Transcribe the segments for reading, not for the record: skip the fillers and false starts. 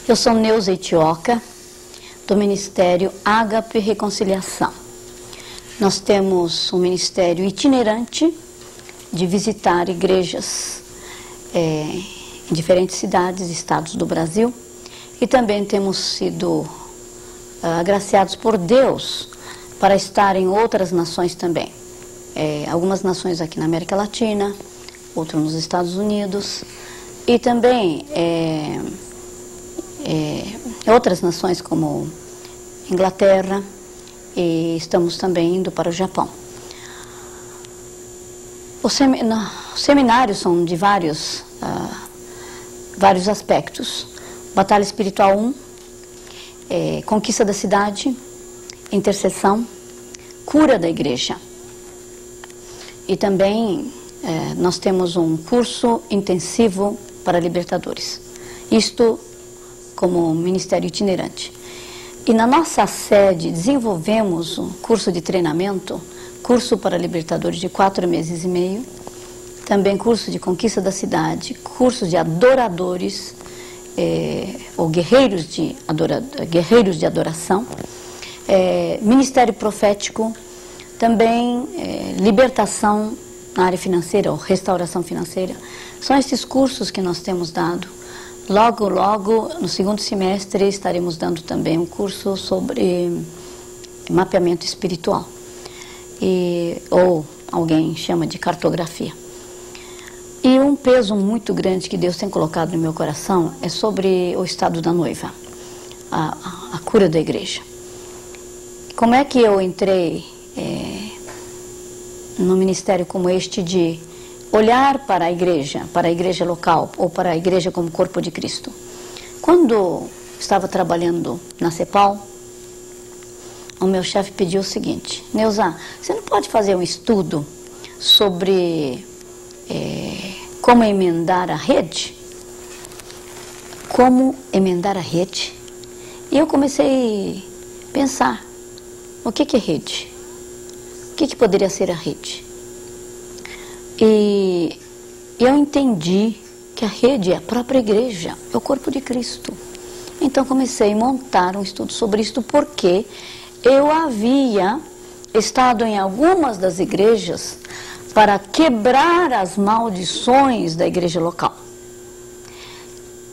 Eu sou Neuza Itioca, do Ministério Ágape Reconciliação. Nós temos um ministério itinerante de visitar igrejas em diferentes cidades e estados do Brasil, e também temos sido agraciados por Deus para estar em outras nações também. Algumas nações aqui na América Latina, outras nos Estados Unidos, e também outras nações como Inglaterra, e estamos também indo para o Japão. Os seminários são de vários aspectos. Batalha Espiritual 1, Conquista da Cidade, Intercessão, Cura da Igreja. E também nós temos um curso intensivo para libertadores. Isto como ministério itinerante. E na nossa sede desenvolvemos um curso de treinamento, curso para libertadores de 4 meses e meio, também curso de conquista da cidade, curso de adoradores, ou guerreiros de adoração, ministério profético, também libertação na área financeira, ou restauração financeira. São esses cursos que nós temos dado. Logo, no segundo semestre, estaremos dando também um curso sobre mapeamento espiritual, ou alguém chama de cartografia. E um peso muito grande que Deus tem colocado no meu coração é sobre o estado da noiva, a cura da igreja. Como é que eu entrei num ministério como este de olhar para a igreja local, ou para a igreja como corpo de Cristo? Quando estava trabalhando na CEPAL, o meu chefe pediu o seguinte: Neuza, você não pode fazer um estudo sobre como emendar a rede? Como emendar a rede? E eu comecei a pensar, o que é rede? O que poderia ser a rede? E eu entendi que a rede é a própria igreja, é o corpo de Cristo. Então comecei a montar um estudo sobre isto, porque eu havia estado em algumas das igrejas para quebrar as maldições da igreja local.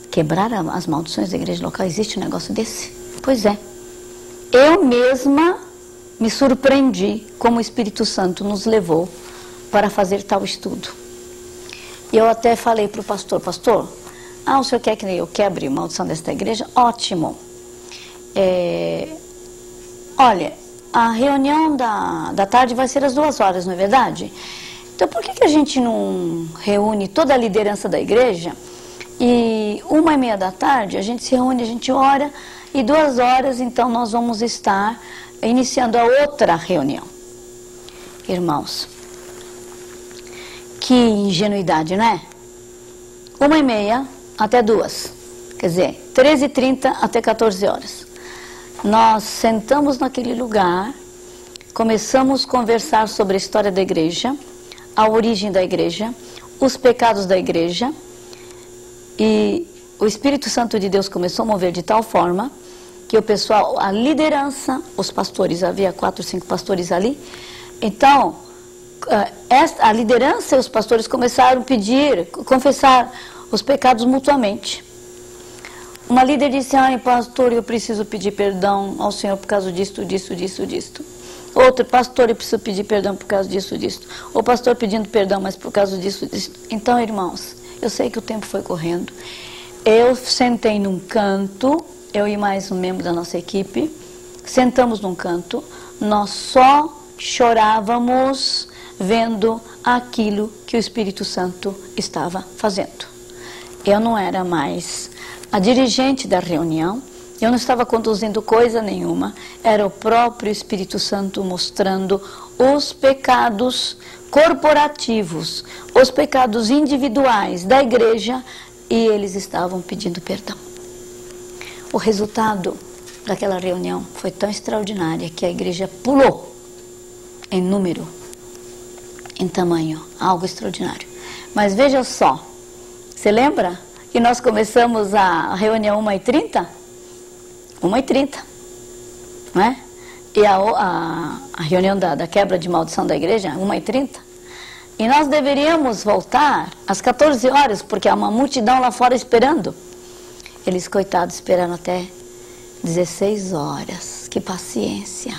Quebrar as maldições da igreja local? Existe um negócio desse? Pois é. Eu mesma me surpreendi como o Espírito Santo nos levou para fazer tal estudo. E eu até falei para o pastor: pastor, o senhor quer que eu quebre a maldição desta igreja? Ótimo. Olha, a reunião da tarde vai ser às 2 horas, não é verdade? Então por que a gente não reúne toda a liderança da igreja e 1h30 da tarde a gente se reúne, a gente ora, e 2 horas então nós vamos estar iniciando a outra reunião. Irmãos, que ingenuidade, não é? 1h30 até 2, quer dizer, 13h30 até 14 horas. Nós sentamos naquele lugar, começamos a conversar sobre a história da igreja, a origem da igreja, os pecados da igreja, e o Espírito Santo de Deus começou a mover de tal forma que o pessoal, a liderança, os pastores, havia 4 ou 5 pastores ali, então a liderança e os pastores começaram a confessar os pecados mutuamente. Uma líder disse: ai, pastor, eu preciso pedir perdão ao Senhor por causa disto. Outro: pastor, eu preciso pedir perdão por causa disso. O pastor pedindo perdão, mas por causa disso. Então, irmãos, eu sei que o tempo foi correndo. Eu sentei num canto, eu e mais um membro da nossa equipe, sentamos num canto, nós só chorávamos vendo aquilo que o Espírito Santo estava fazendo. Eu não era mais a dirigente da reunião, eu não estava conduzindo coisa nenhuma, era o próprio Espírito Santo mostrando os pecados corporativos, os pecados individuais da igreja, e eles estavam pedindo perdão. O resultado daquela reunião foi tão extraordinária que a igreja pulou em número, em tamanho, algo extraordinário. Mas veja só, você lembra que nós começamos a reunião 1h30? 1h30, não é? E a reunião da quebra de maldição da igreja, 1h30. E nós deveríamos voltar às 14 horas, porque há uma multidão lá fora esperando. Eles, coitados, esperaram até 16 horas. Que paciência.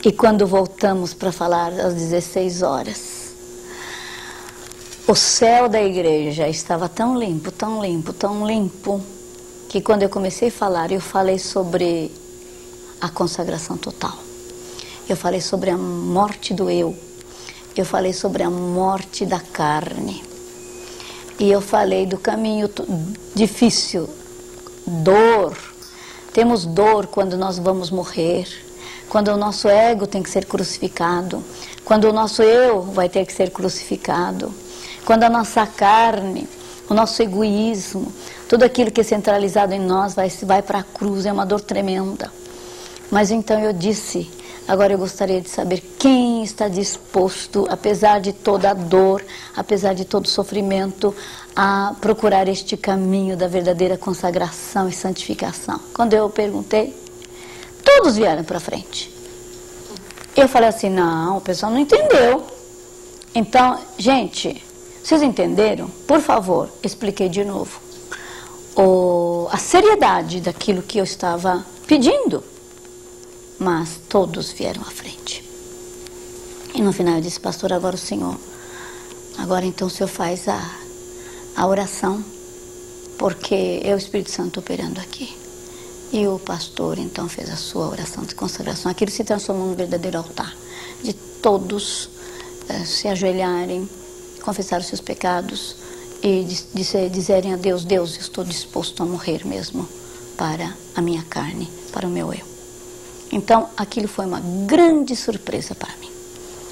E quando voltamos para falar às 16 horas, o céu da igreja estava tão limpo, tão limpo, tão limpo, que quando eu comecei a falar, eu falei sobre a consagração total. Eu falei sobre a morte do eu. Eu falei sobre a morte da carne. E eu falei do caminho difícil, dor. Temos dor quando nós vamos morrer, quando o nosso ego tem que ser crucificado, quando o nosso eu vai ter que ser crucificado, quando a nossa carne, o nosso egoísmo, tudo aquilo que é centralizado em nós vai para a cruz, é uma dor tremenda. Mas então eu disse, agora eu gostaria de saber quem está disposto, apesar de toda a dor, apesar de todo o sofrimento, a procurar este caminho da verdadeira consagração e santificação. Quando eu perguntei, todos vieram para frente. Eu falei assim, não, o pessoal não entendeu. Então, gente, vocês entenderam? Por favor, expliquei de novo. A seriedade daquilo que eu estava pedindo. Mas todos vieram à frente. E no final eu disse, pastor, agora o senhor, agora então o senhor faz a oração, porque é o Espírito Santo operando aqui. E o pastor então fez a sua oração de consagração. Aquilo se transformou num verdadeiro altar, de todos se ajoelharem, confessar os seus pecados e dizerem a Deus, Deus, eu estou disposto a morrer mesmo para a minha carne, para o meu eu. Então, aquilo foi uma grande surpresa para mim.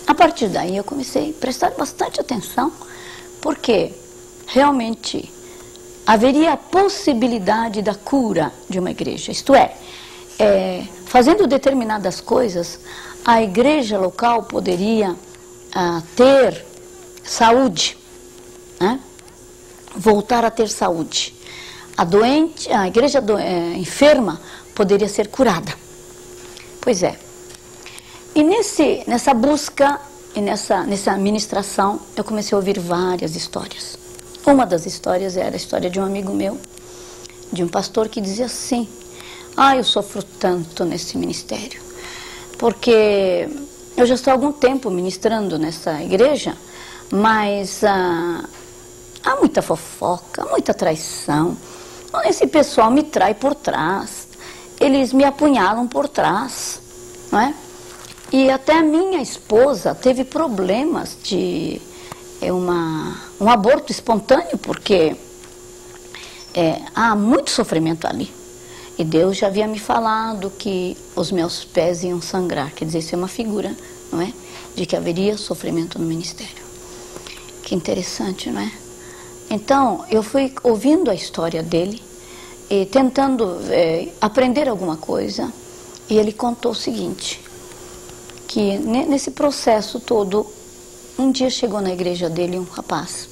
A partir daí, eu comecei a prestar bastante atenção, porque realmente haveria a possibilidade da cura de uma igreja. Isto é, fazendo determinadas coisas, a igreja local poderia ter saúde, né? Voltar a ter saúde. A igreja enferma poderia ser curada. Pois é. E nessa busca e nessa ministração, eu comecei a ouvir várias histórias. Uma das histórias era a história de um amigo meu, de um pastor que dizia assim, eu sofro tanto nesse ministério, porque eu já estou há algum tempo ministrando nessa igreja, mas há muita fofoca, muita traição. Esse pessoal me trai por trás. Eles me apunhalam por trás, não é? E até a minha esposa teve problemas de um aborto espontâneo, porque há muito sofrimento ali. E Deus já havia me falado que os meus pés iam sangrar, quer dizer, isso é uma figura, não é? De que haveria sofrimento no ministério. Que interessante, não é? Então, eu fui ouvindo a história dele, e tentando aprender alguma coisa, e ele contou o seguinte, que nesse processo todo, um dia chegou na igreja dele um rapaz,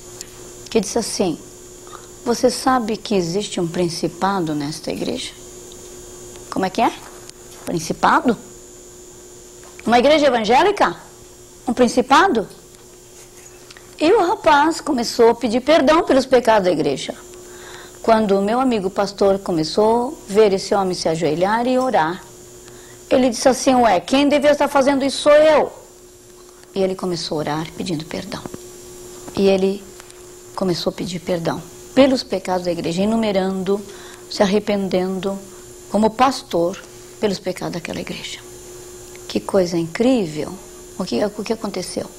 que disse assim, você sabe que existe um principado nesta igreja? Como é que é? Principado? Uma igreja evangélica? Um principado? E o rapaz começou a pedir perdão pelos pecados da igreja. Quando o meu amigo pastor começou a ver esse homem se ajoelhar e orar, ele disse assim, quem devia estar fazendo isso sou eu. E ele começou a orar pedindo perdão. E ele começou a pedir perdão pelos pecados da igreja, enumerando, se arrependendo, como pastor, pelos pecados daquela igreja. Que coisa incrível! O que aconteceu?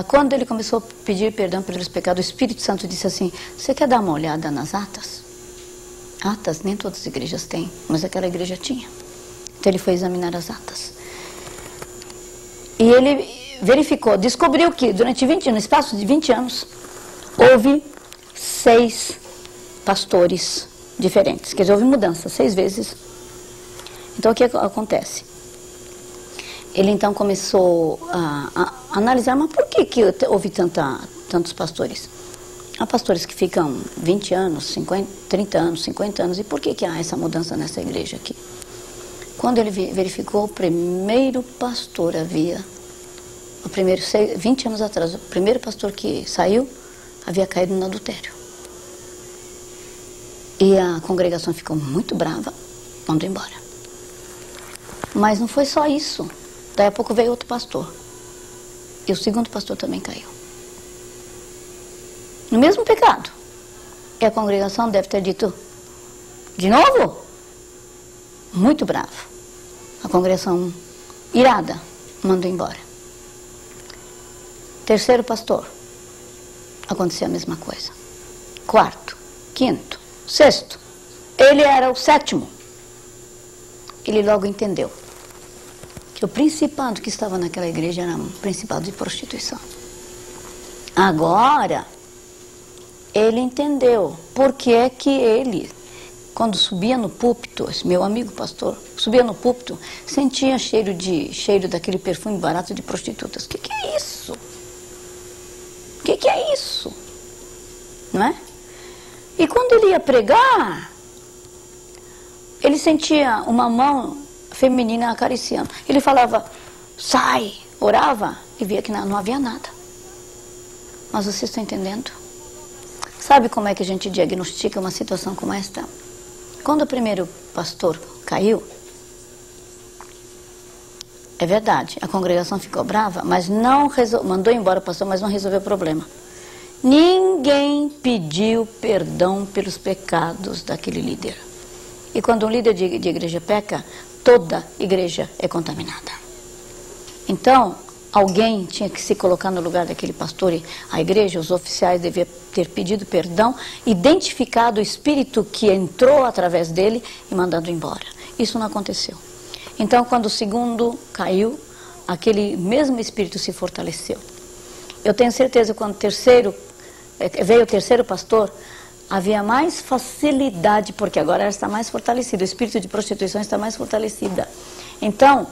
Quando ele começou a pedir perdão pelos pecados, o Espírito Santo disse assim, você quer dar uma olhada nas atas? Atas nem todas as igrejas têm, mas aquela igreja tinha. Então ele foi examinar as atas. E ele verificou, descobriu que no espaço de 20 anos, houve 6 pastores diferentes. Quer dizer, houve mudança 6 vezes Então o que acontece? Ele então começou a analisar, mas por que houve tantos pastores? Há pastores que ficam 20 anos, 50, 30 anos, 50 anos, e por que há essa mudança nessa igreja aqui? Quando ele verificou, o primeiro pastor 20 anos atrás, o primeiro pastor que saiu, havia caído no adultério. E a congregação ficou muito brava, mandou embora. Mas não foi só isso. Daí a pouco veio outro pastor. E o segundo pastor também caiu. No mesmo pecado. E a congregação deve ter dito, de novo? Muito bravo. A congregação, irada, mandou embora. Terceiro pastor. Aconteceu a mesma coisa. Quarto, quinto, sexto. Ele era o sétimo. Ele logo entendeu que o principado que estava naquela igreja era um principado de prostituição. Agora, ele entendeu por que é que ele, quando subia no púlpito, esse meu amigo pastor, subia no púlpito, sentia cheiro daquele perfume barato de prostitutas. O que é isso? O que é isso? Não é? E quando ele ia pregar, ele sentia uma mão feminina acariciando. Ele falava, sai, orava e via que não havia nada. Mas vocês estão entendendo? Sabe como é que a gente diagnostica uma situação como esta? Quando o primeiro pastor caiu, é verdade, a congregação ficou brava, mas não mandou embora o pastor, mas não resolveu o problema. Ninguém pediu perdão pelos pecados daquele líder. E quando um líder de igreja peca, toda igreja é contaminada. Então, alguém tinha que se colocar no lugar daquele pastor e a igreja, os oficiais deviam ter pedido perdão, identificado o espírito que entrou através dele e mandado embora. Isso não aconteceu. Então, quando o segundo caiu, aquele mesmo espírito se fortaleceu. Eu tenho certeza que quando veio o terceiro pastor, havia mais facilidade, porque agora ela está mais fortalecida, o espírito de prostituição está mais fortalecida. Então,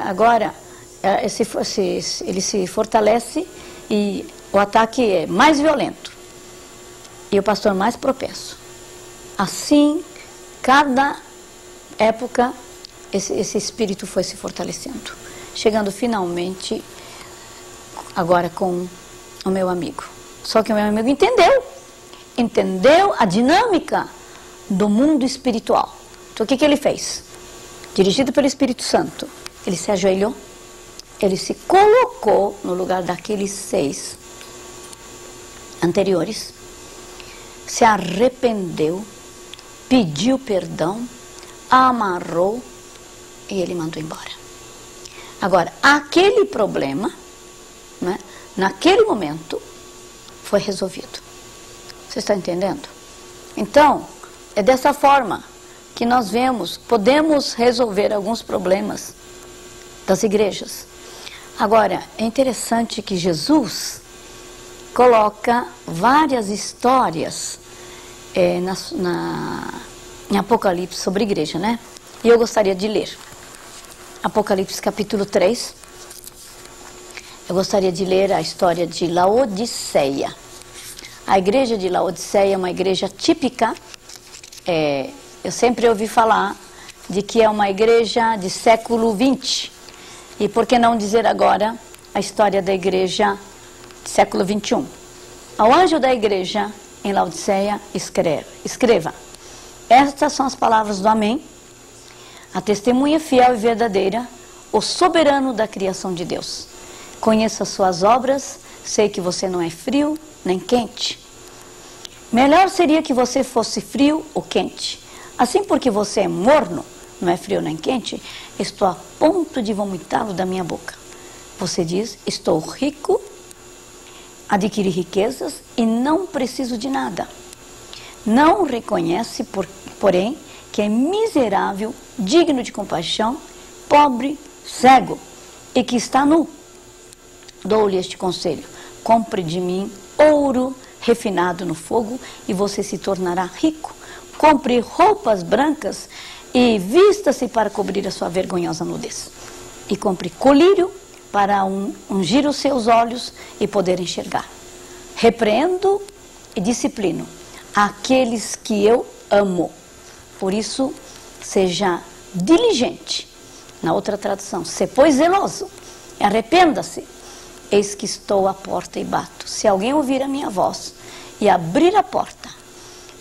agora, ele se fortalece e o ataque é mais violento. E o pastor mais propenso. Assim, cada época, esse espírito foi se fortalecendo. Chegando finalmente, agora com o meu amigo. Só que o meu amigo entendeu a dinâmica do mundo espiritual. Então o que ele fez? Dirigido pelo Espírito Santo, ele se ajoelhou, ele se colocou no lugar daqueles 6 anteriores, se arrependeu, pediu perdão, amarrou e ele mandou embora. Agora, aquele problema, né, naquele momento, foi resolvido. Você está entendendo? Então, é dessa forma que nós podemos resolver alguns problemas das igrejas. Agora, é interessante que Jesus coloca várias histórias em Apocalipse sobre a igreja, né? E eu gostaria de ler. Apocalipse capítulo 3. Eu gostaria de ler a história de Laodiceia. A igreja de Laodiceia é uma igreja típica. Eu sempre ouvi falar de que é uma igreja de século 20. E por que não dizer agora a história da igreja de século 21? Ao anjo da igreja em Laodiceia, escreva. Estas são as palavras do Amém, a testemunha fiel e verdadeira, o soberano da criação de Deus. Conheço as suas obras, sei que você não é frio nem quente. Melhor seria que você fosse frio ou quente. Assim, porque você é morno, não é frio nem quente, estou a ponto de vomitá-lo da minha boca. Você diz, estou rico, adquiri riquezas e não preciso de nada. Não reconhece, porém, que é miserável, digno de compaixão, pobre, cego e que está nu. Dou-lhe este conselho, compre de mim ouro refinado no fogo e você se tornará rico. Compre roupas brancas e vista-se para cobrir a sua vergonhosa nudez. E compre colírio para ungir os seus olhos e poder enxergar. Repreendo e disciplino aqueles que eu amo. Por isso, seja diligente. Na outra tradução, se pois zeloso, arrependa-se. Eis que estou à porta e bato. Se alguém ouvir a minha voz e abrir a porta,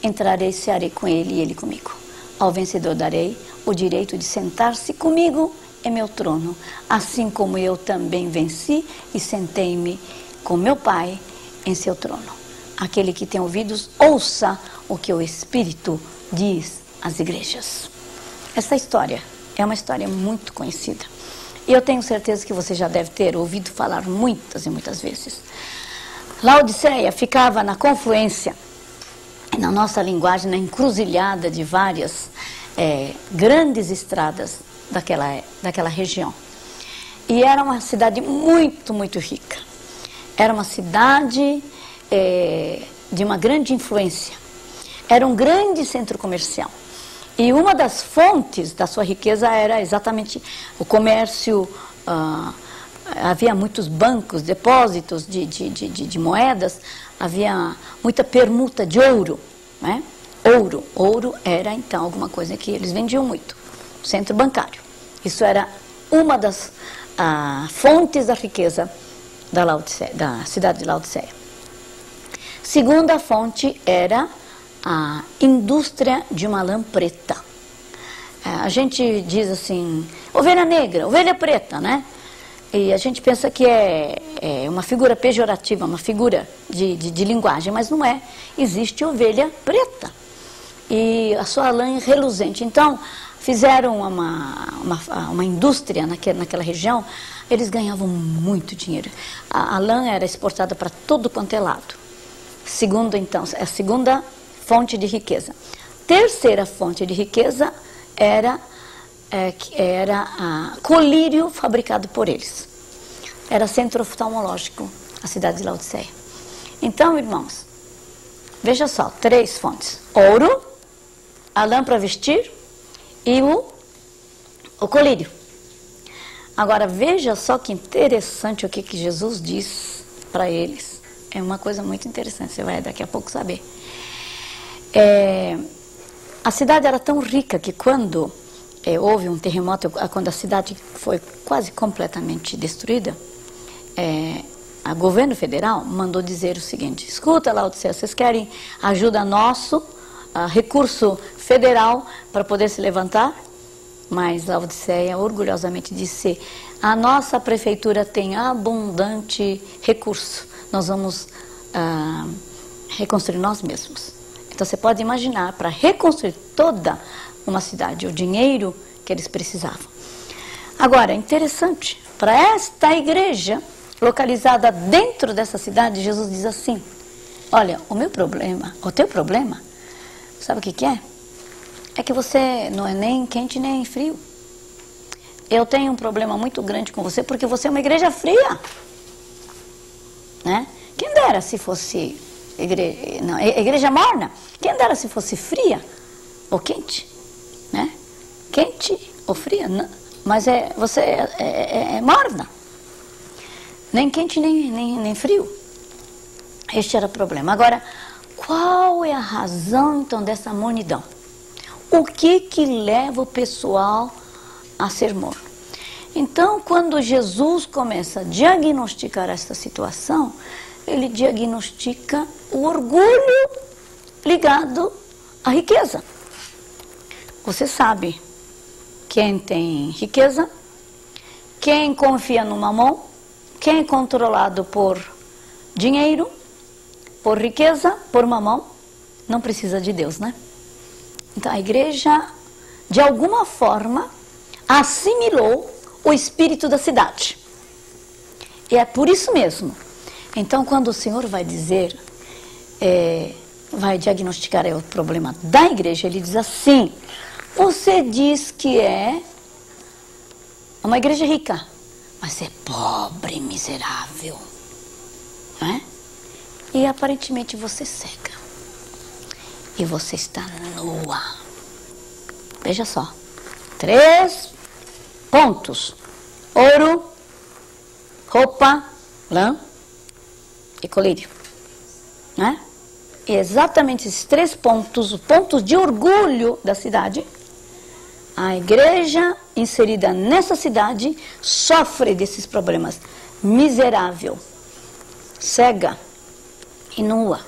entrarei e cearei com ele e ele comigo. Ao vencedor darei o direito de sentar-se comigo em meu trono, assim como eu também venci e sentei-me com meu Pai em seu trono. Aquele que tem ouvidos, ouça o que o Espírito diz às igrejas. Essa história é uma história muito conhecida. E eu tenho certeza que você já deve ter ouvido falar muitas e muitas vezes. Laodiceia ficava na confluência, na nossa linguagem, na encruzilhada de várias grandes estradas daquela região. E era uma cidade muito, muito rica. Era uma cidade de uma grande influência. Era um grande centro comercial. E uma das fontes da sua riqueza era exatamente o comércio. Havia muitos bancos, depósitos de moedas, havia muita permuta de ouro, né? Ouro era então alguma coisa que eles vendiam muito, centro bancário. Isso era uma das fontes da riqueza da cidade de Laodiceia. Segunda fonte era a indústria de uma lã preta. A gente diz assim, ovelha negra, ovelha preta, né? E a gente pensa que é uma figura pejorativa, uma figura de linguagem, mas não é. Existe ovelha preta. E a sua lã é reluzente. Então, fizeram uma indústria naquela região, eles ganhavam muito dinheiro. A lã era exportada para todo quanto é lado. Segundo, então, a segunda fonte de riqueza. Terceira fonte de riqueza era colírio fabricado por eles. Era centro oftalmológico, a cidade de Laodiceia. Então, irmãos, veja só, 3 fontes. Ouro, a lã para vestir e o colírio. Agora, veja só que interessante o que Jesus diz para eles. É uma coisa muito interessante, você vai daqui a pouco saber. A cidade era tão rica que quando houve um terremoto, quando a cidade foi quase completamente destruída, o governo federal mandou dizer o seguinte: escuta, Laodiceia, vocês querem ajuda nosso, recurso federal para poder se levantar? Mas Laodiceia orgulhosamente disse: a nossa prefeitura tem abundante recurso, nós vamos reconstruir nós mesmos. Então você pode imaginar, para reconstruir toda uma cidade, o dinheiro que eles precisavam. Agora, interessante, para esta igreja localizada dentro dessa cidade, Jesus diz assim: olha, o teu problema, sabe o que é? É que você não é nem quente nem frio. Eu tenho um problema muito grande com você porque você é uma igreja fria, né? Quem dera se fosse igreja morna, quem dera se fosse fria ou quente, né? Quente ou fria, não, mas você é morna, nem quente nem frio. Este era o problema. Agora, qual é a razão então dessa mornidão? O que leva o pessoal a ser morno? Então, quando Jesus começa a diagnosticar essa situação, ele diagnostica o orgulho ligado à riqueza. Você sabe, quem tem riqueza, quem confia no mamão, quem é controlado por dinheiro, por riqueza, por mamão, não precisa de Deus, né? Então a igreja, de alguma forma, assimilou o espírito da cidade. E é por isso mesmo. Então, quando o Senhor vai dizer, vai diagnosticar o problema da igreja, ele diz assim: você diz que é uma igreja rica, mas é pobre, miserável, não é? E aparentemente você cega. E você está nua. Veja só, 3 pontos: ouro, roupa, lã e colírio, né? E exatamente esses 3 pontos, os pontos de orgulho da cidade, a igreja inserida nessa cidade sofre desses problemas. Miserável, cega e nua.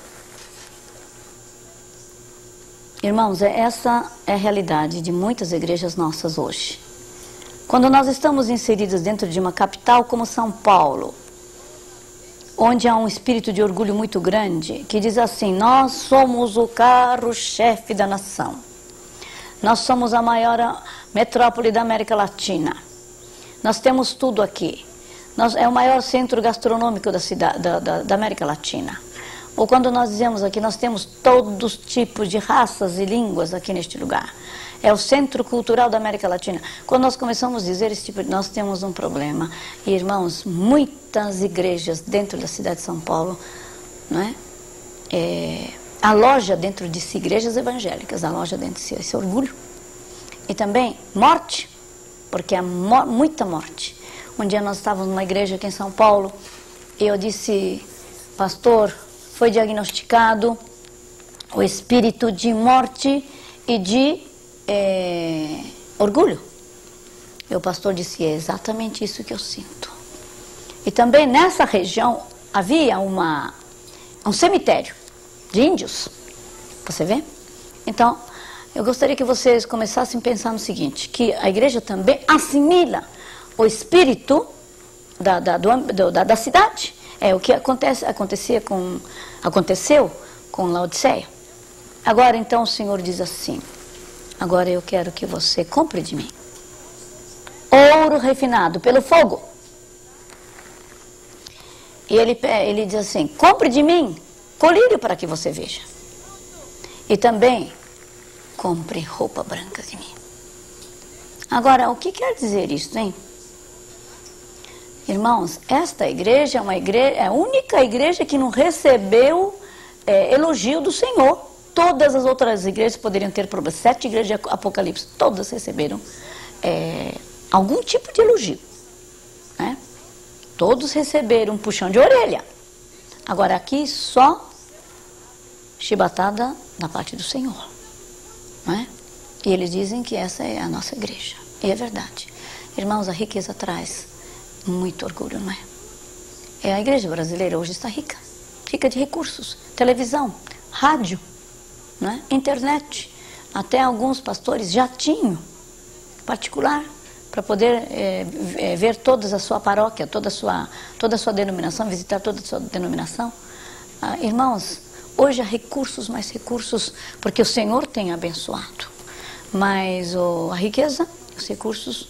Irmãos, essa é a realidade de muitas igrejas nossas hoje. Quando nós estamos inseridos dentro de uma capital como São Paulo, onde há um espírito de orgulho muito grande, que diz assim: nós somos o carro-chefe da nação. Nós somos a maior metrópole da América Latina. Nós temos tudo aqui. É o maior centro gastronômico da América Latina. Ou quando nós dizemos aqui, nós temos todos os tipos de raças e línguas aqui neste lugar. É o centro cultural da América Latina. Quando nós começamos a dizer esse tipo de... nós temos um problema. E, irmãos, muitas igrejas dentro da cidade de São Paulo, não é? Aloja dentro de si igrejas evangélicas, aloja dentro de si esse orgulho. E também morte, porque há muita morte. Um dia nós estávamos numa igreja aqui em São Paulo e eu disse: pastor, foi diagnosticado o espírito de morte e de orgulho. E o pastor disse: é exatamente isso que eu sinto. E também nessa região havia um cemitério de índios. Você vê? Então, eu gostaria que vocês começassem a pensar no seguinte: que a igreja também assimila o espírito da cidade. É o que aconteceu com Laodiceia. Agora, então, o Senhor diz assim: agora eu quero que você compre de mim ouro refinado pelo fogo. E ele diz assim: compre de mim colírio para que você veja. E também compre roupa branca de mim. Agora, o que quer dizer isso, hein? Irmãos, esta igreja é a única igreja que não recebeu elogio do Senhor. Todas as outras igrejas poderiam ter problemas. 7 igrejas de Apocalipse, todas receberam algum tipo de elogio, né? Todos receberam um puxão de orelha. Agora aqui só chibatada da parte do Senhor, né? E eles dizem que essa é a nossa igreja. E é verdade. Irmãos, a riqueza traz muito orgulho, não é? A igreja brasileira hoje está rica. Rica de recursos. Televisão, rádio, né? Internet. Até alguns pastores jatinho particular para poder ver toda a sua paróquia, toda a sua denominação, visitar toda a sua denominação. Irmãos, hoje há recursos, mais recursos, porque o Senhor tem abençoado. Mas a riqueza, os recursos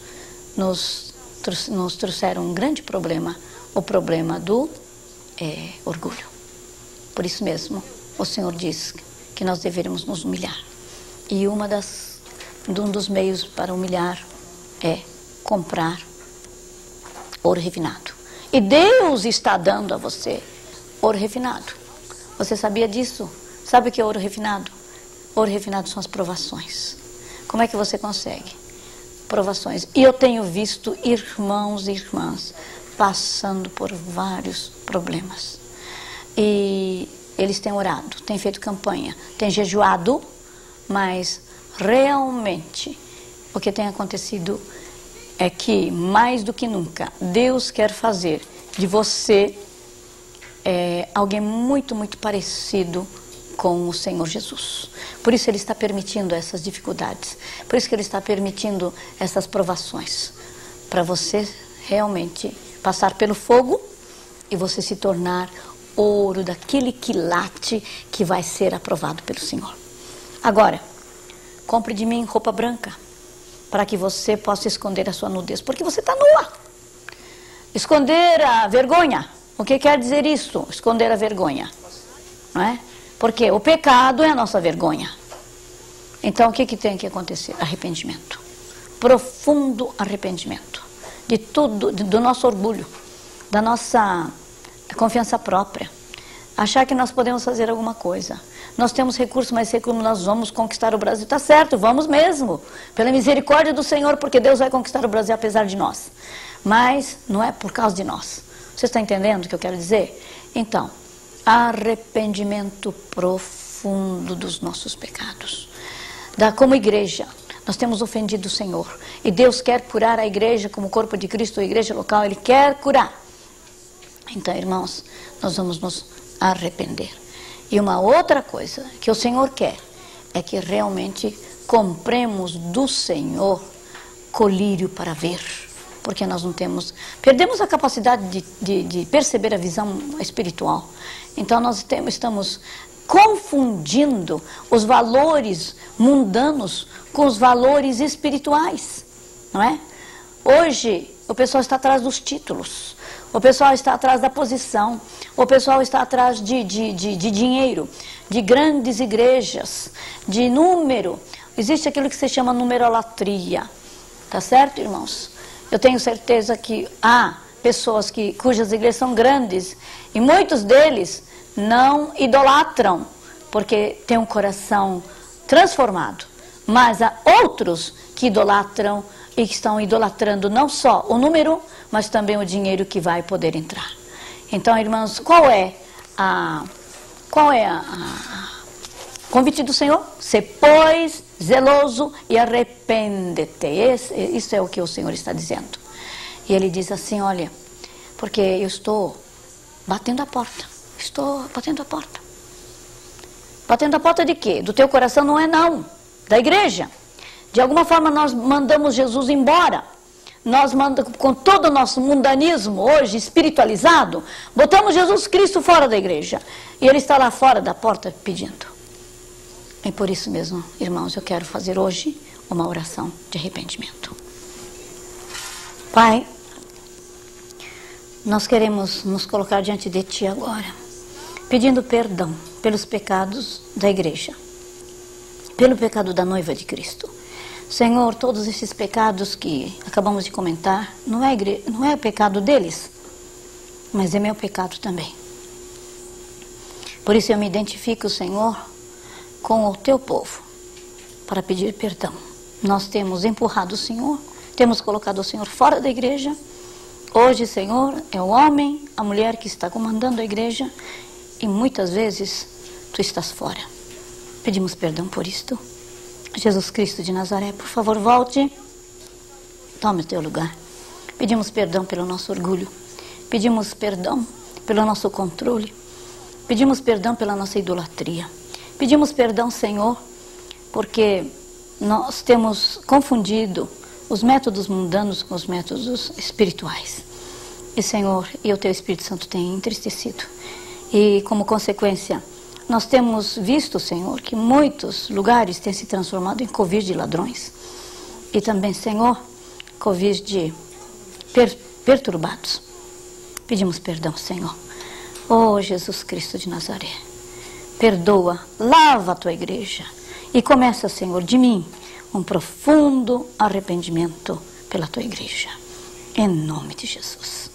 nos trouxeram um grande problema, o problema do orgulho. Por isso mesmo, o Senhor diz que nós deveríamos nos humilhar. E um dos meios para humilhar é comprar ouro refinado. E Deus está dando a você ouro refinado. Você sabia disso? Sabe o que é ouro refinado? Ouro refinado são as provações. Como é que você consegue? Provações. E eu tenho visto irmãos e irmãs passando por vários problemas. E eles têm orado, têm feito campanha, têm jejuado, mas realmente o que tem acontecido é que, mais do que nunca, Deus quer fazer de você alguém muito, muito parecido com o Senhor Jesus. Por isso Ele está permitindo essas dificuldades. Por isso que Ele está permitindo essas provações. Para você realmente passar pelo fogo e você se tornar ouro daquele quilate que vai ser aprovado pelo Senhor. Agora, compre de mim roupa branca para que você possa esconder a sua nudez. Porque você está nua. Esconder a vergonha. O que quer dizer isso? Esconder a vergonha. Não é? Porque o pecado é a nossa vergonha. Então, o que tem que acontecer? Arrependimento. Profundo arrependimento. De tudo, do nosso orgulho, da nossa confiança própria, achar que nós podemos fazer alguma coisa. Nós temos recursos, mas sei como nós vamos conquistar o Brasil. Tá certo, vamos mesmo. Pela misericórdia do Senhor, porque Deus vai conquistar o Brasil apesar de nós. Mas não é por causa de nós. Você está entendendo o que eu quero dizer? Então, arrependimento profundo dos nossos pecados. Como igreja, nós temos ofendido o Senhor. E Deus quer curar a igreja como corpo de Cristo, a igreja local, Ele quer curar. Então, irmãos, nós vamos nos arrepender. E uma outra coisa que o Senhor quer é que realmente compremos do Senhor colírio para ver. Porque nós não temos, perdemos a capacidade de perceber a visão espiritual. Então nós estamos confundindo os valores mundanos com os valores espirituais, não é? Hoje o pessoal está atrás dos títulos, o pessoal está atrás da posição, o pessoal está atrás de dinheiro, de grandes igrejas, de número. Existe aquilo que se chama numerolatria, tá certo, irmãos? Eu tenho certeza que há pessoas cujas igrejas são grandes e muitos deles não idolatram, porque têm um coração transformado. Mas há outros que idolatram e que estão idolatrando não só o número, mas também o dinheiro que vai poder entrar. Então, irmãos, qual é o convite do Senhor? Sê, pois, zeloso e arrepende-te. Isso é o que o Senhor está dizendo. E Ele diz assim, olha, porque eu estou batendo a porta. Estou batendo a porta. Batendo a porta de quê? Do teu coração não é não. Da igreja. De alguma forma nós mandamos Jesus embora. Nós mandamos, com todo o nosso mundanismo hoje espiritualizado, botamos Jesus Cristo fora da igreja. E Ele está lá fora da porta pedindo. E por isso mesmo, irmãos, eu quero fazer hoje uma oração de arrependimento. Pai, nós queremos nos colocar diante de Ti agora, pedindo perdão pelos pecados da igreja, pelo pecado da noiva de Cristo. Senhor, todos esses pecados que acabamos de comentar, não é o pecado deles, mas é meu pecado também. Por isso eu me identifico, Senhor, com o Teu povo, para pedir perdão. Nós temos empurrado o Senhor, temos colocado o Senhor fora da igreja. Hoje, Senhor, é o homem, a mulher que está comandando a igreja, e muitas vezes Tu estás fora. Pedimos perdão por isto. Jesus Cristo de Nazaré, por favor, volte, tome o Teu lugar. Pedimos perdão pelo nosso orgulho, pedimos perdão pelo nosso controle, pedimos perdão pela nossa idolatria. Pedimos perdão, Senhor, porque nós temos confundido os métodos mundanos com os métodos espirituais. E, Senhor, o Teu Espírito Santo tem entristecido. E, como consequência, nós temos visto, Senhor, que muitos lugares têm se transformado em covil de ladrões. E também, Senhor, covil de perturbados. Pedimos perdão, Senhor. Oh, Jesus Cristo de Nazaré. Perdoa, lava a Tua igreja e começa, Senhor, de mim, um profundo arrependimento pela Tua igreja. Em nome de Jesus.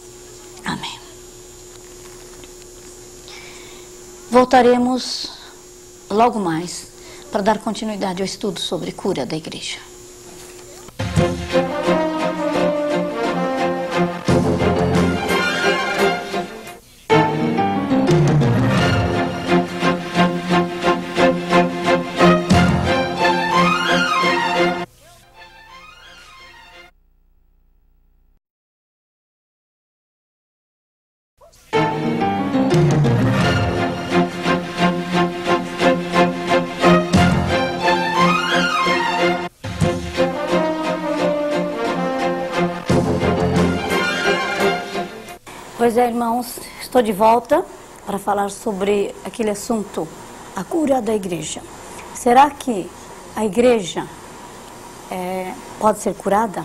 Amém. Voltaremos logo mais para dar continuidade ao estudo sobre cura da igreja. Pois é, irmãos, estou de volta para falar sobre aquele assunto, a cura da igreja. Será que a igreja pode ser curada?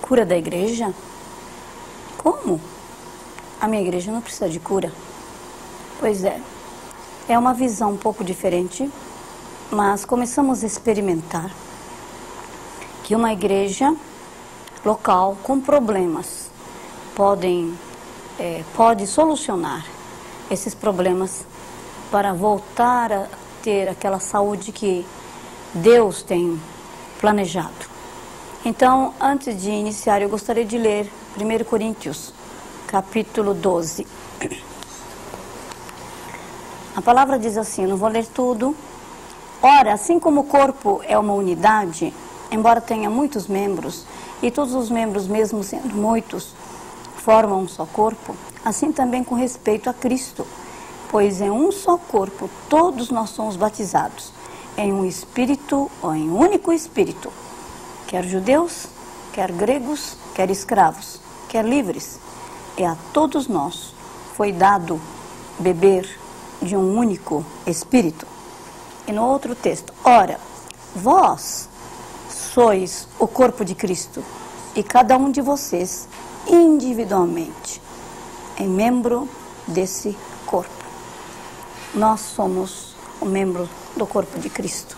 Cura da igreja? Como? A minha igreja não precisa de cura. Pois é uma visão um pouco diferente, mas começamos a experimentar que uma igreja local com problemas pode solucionar esses problemas para voltar a ter aquela saúde que Deus tem planejado. Então, antes de iniciar, eu gostaria de ler 1 Coríntios, capítulo 12. A palavra diz assim, não vou ler tudo. Ora, assim como o corpo é uma unidade, embora tenha muitos membros, e todos os membros, mesmo sendo muitos, formam um só corpo, assim também com respeito a Cristo. Pois em um só corpo todos nós somos batizados, em um Espírito ou em um único Espírito, quer judeus, quer gregos, quer escravos, quer livres, e a todos nós foi dado beber de um único Espírito. E no outro texto, ora, vós sois o corpo de Cristo, e cada um de vocês, individualmente, é membro desse corpo. Nós somos o membro do corpo de Cristo.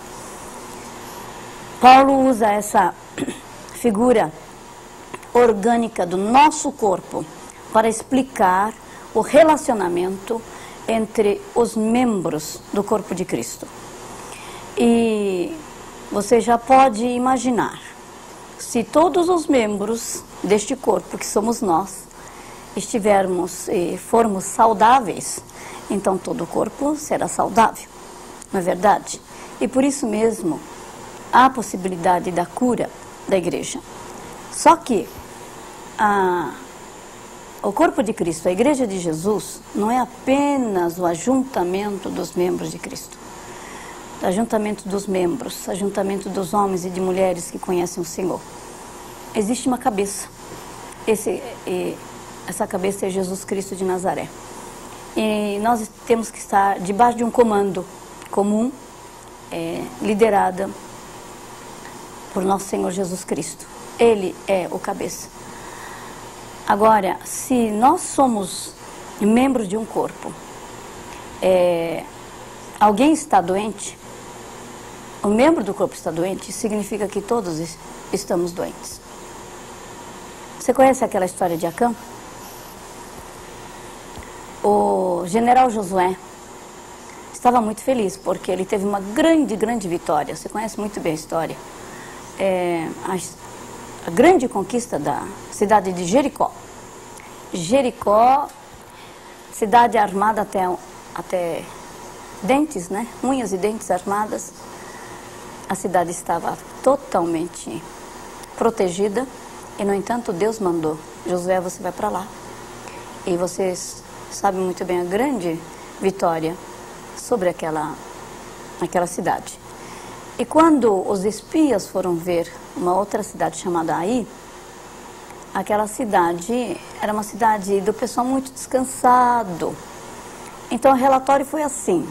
Paulo usa essa figura orgânica do nosso corpo para explicar o relacionamento entre os membros do corpo de Cristo. E você já pode imaginar, se todos os membros deste corpo, que somos nós, estivermos e formos saudáveis, então todo o corpo será saudável, não é verdade? E por isso mesmo, há a possibilidade da cura da igreja. Só que o corpo de Cristo, a igreja de Jesus, não é apenas o ajuntamento dos membros de Cristo. O ajuntamento dos membros, ajuntamento dos homens e de mulheres que conhecem o Senhor. Existe uma cabeça. Essa cabeça é Jesus Cristo de Nazaré. E nós temos que estar debaixo de um comando comum, liderada por nosso Senhor Jesus Cristo. Ele é o cabeça. Agora, se nós somos membros de um corpo, alguém está doente, o membro do corpo está doente, significa que todos estamos doentes. Você conhece aquela história de Acã? O general Josué estava muito feliz porque ele teve uma grande vitória. Você conhece muito bem a história. A grande conquista da cidade de Jericó. Jericó, cidade armada até dentes, né? Unhas e dentes armadas. A cidade estava totalmente protegida e, no entanto, Deus mandou: Josué, você vai para lá. E vocês sabem muito bem a grande vitória sobre aquela cidade. E quando os espias foram ver uma outra cidade chamada Ai, aquela cidade era uma cidade do pessoal muito descansado. Então o relatório foi assim: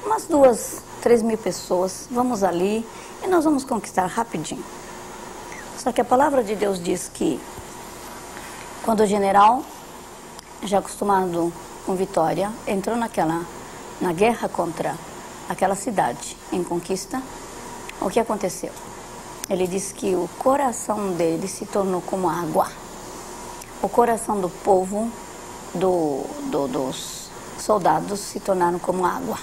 umas 2-3 mil pessoas, vamos ali e nós vamos conquistar rapidinho. Só que a palavra de Deus diz que quando o general, já acostumado com vitória, entrou na guerra contra aquela cidade em conquista, o que aconteceu? Ele disse que o coração dele se tornou como água. O coração do povo, dos soldados, se tornaram como água.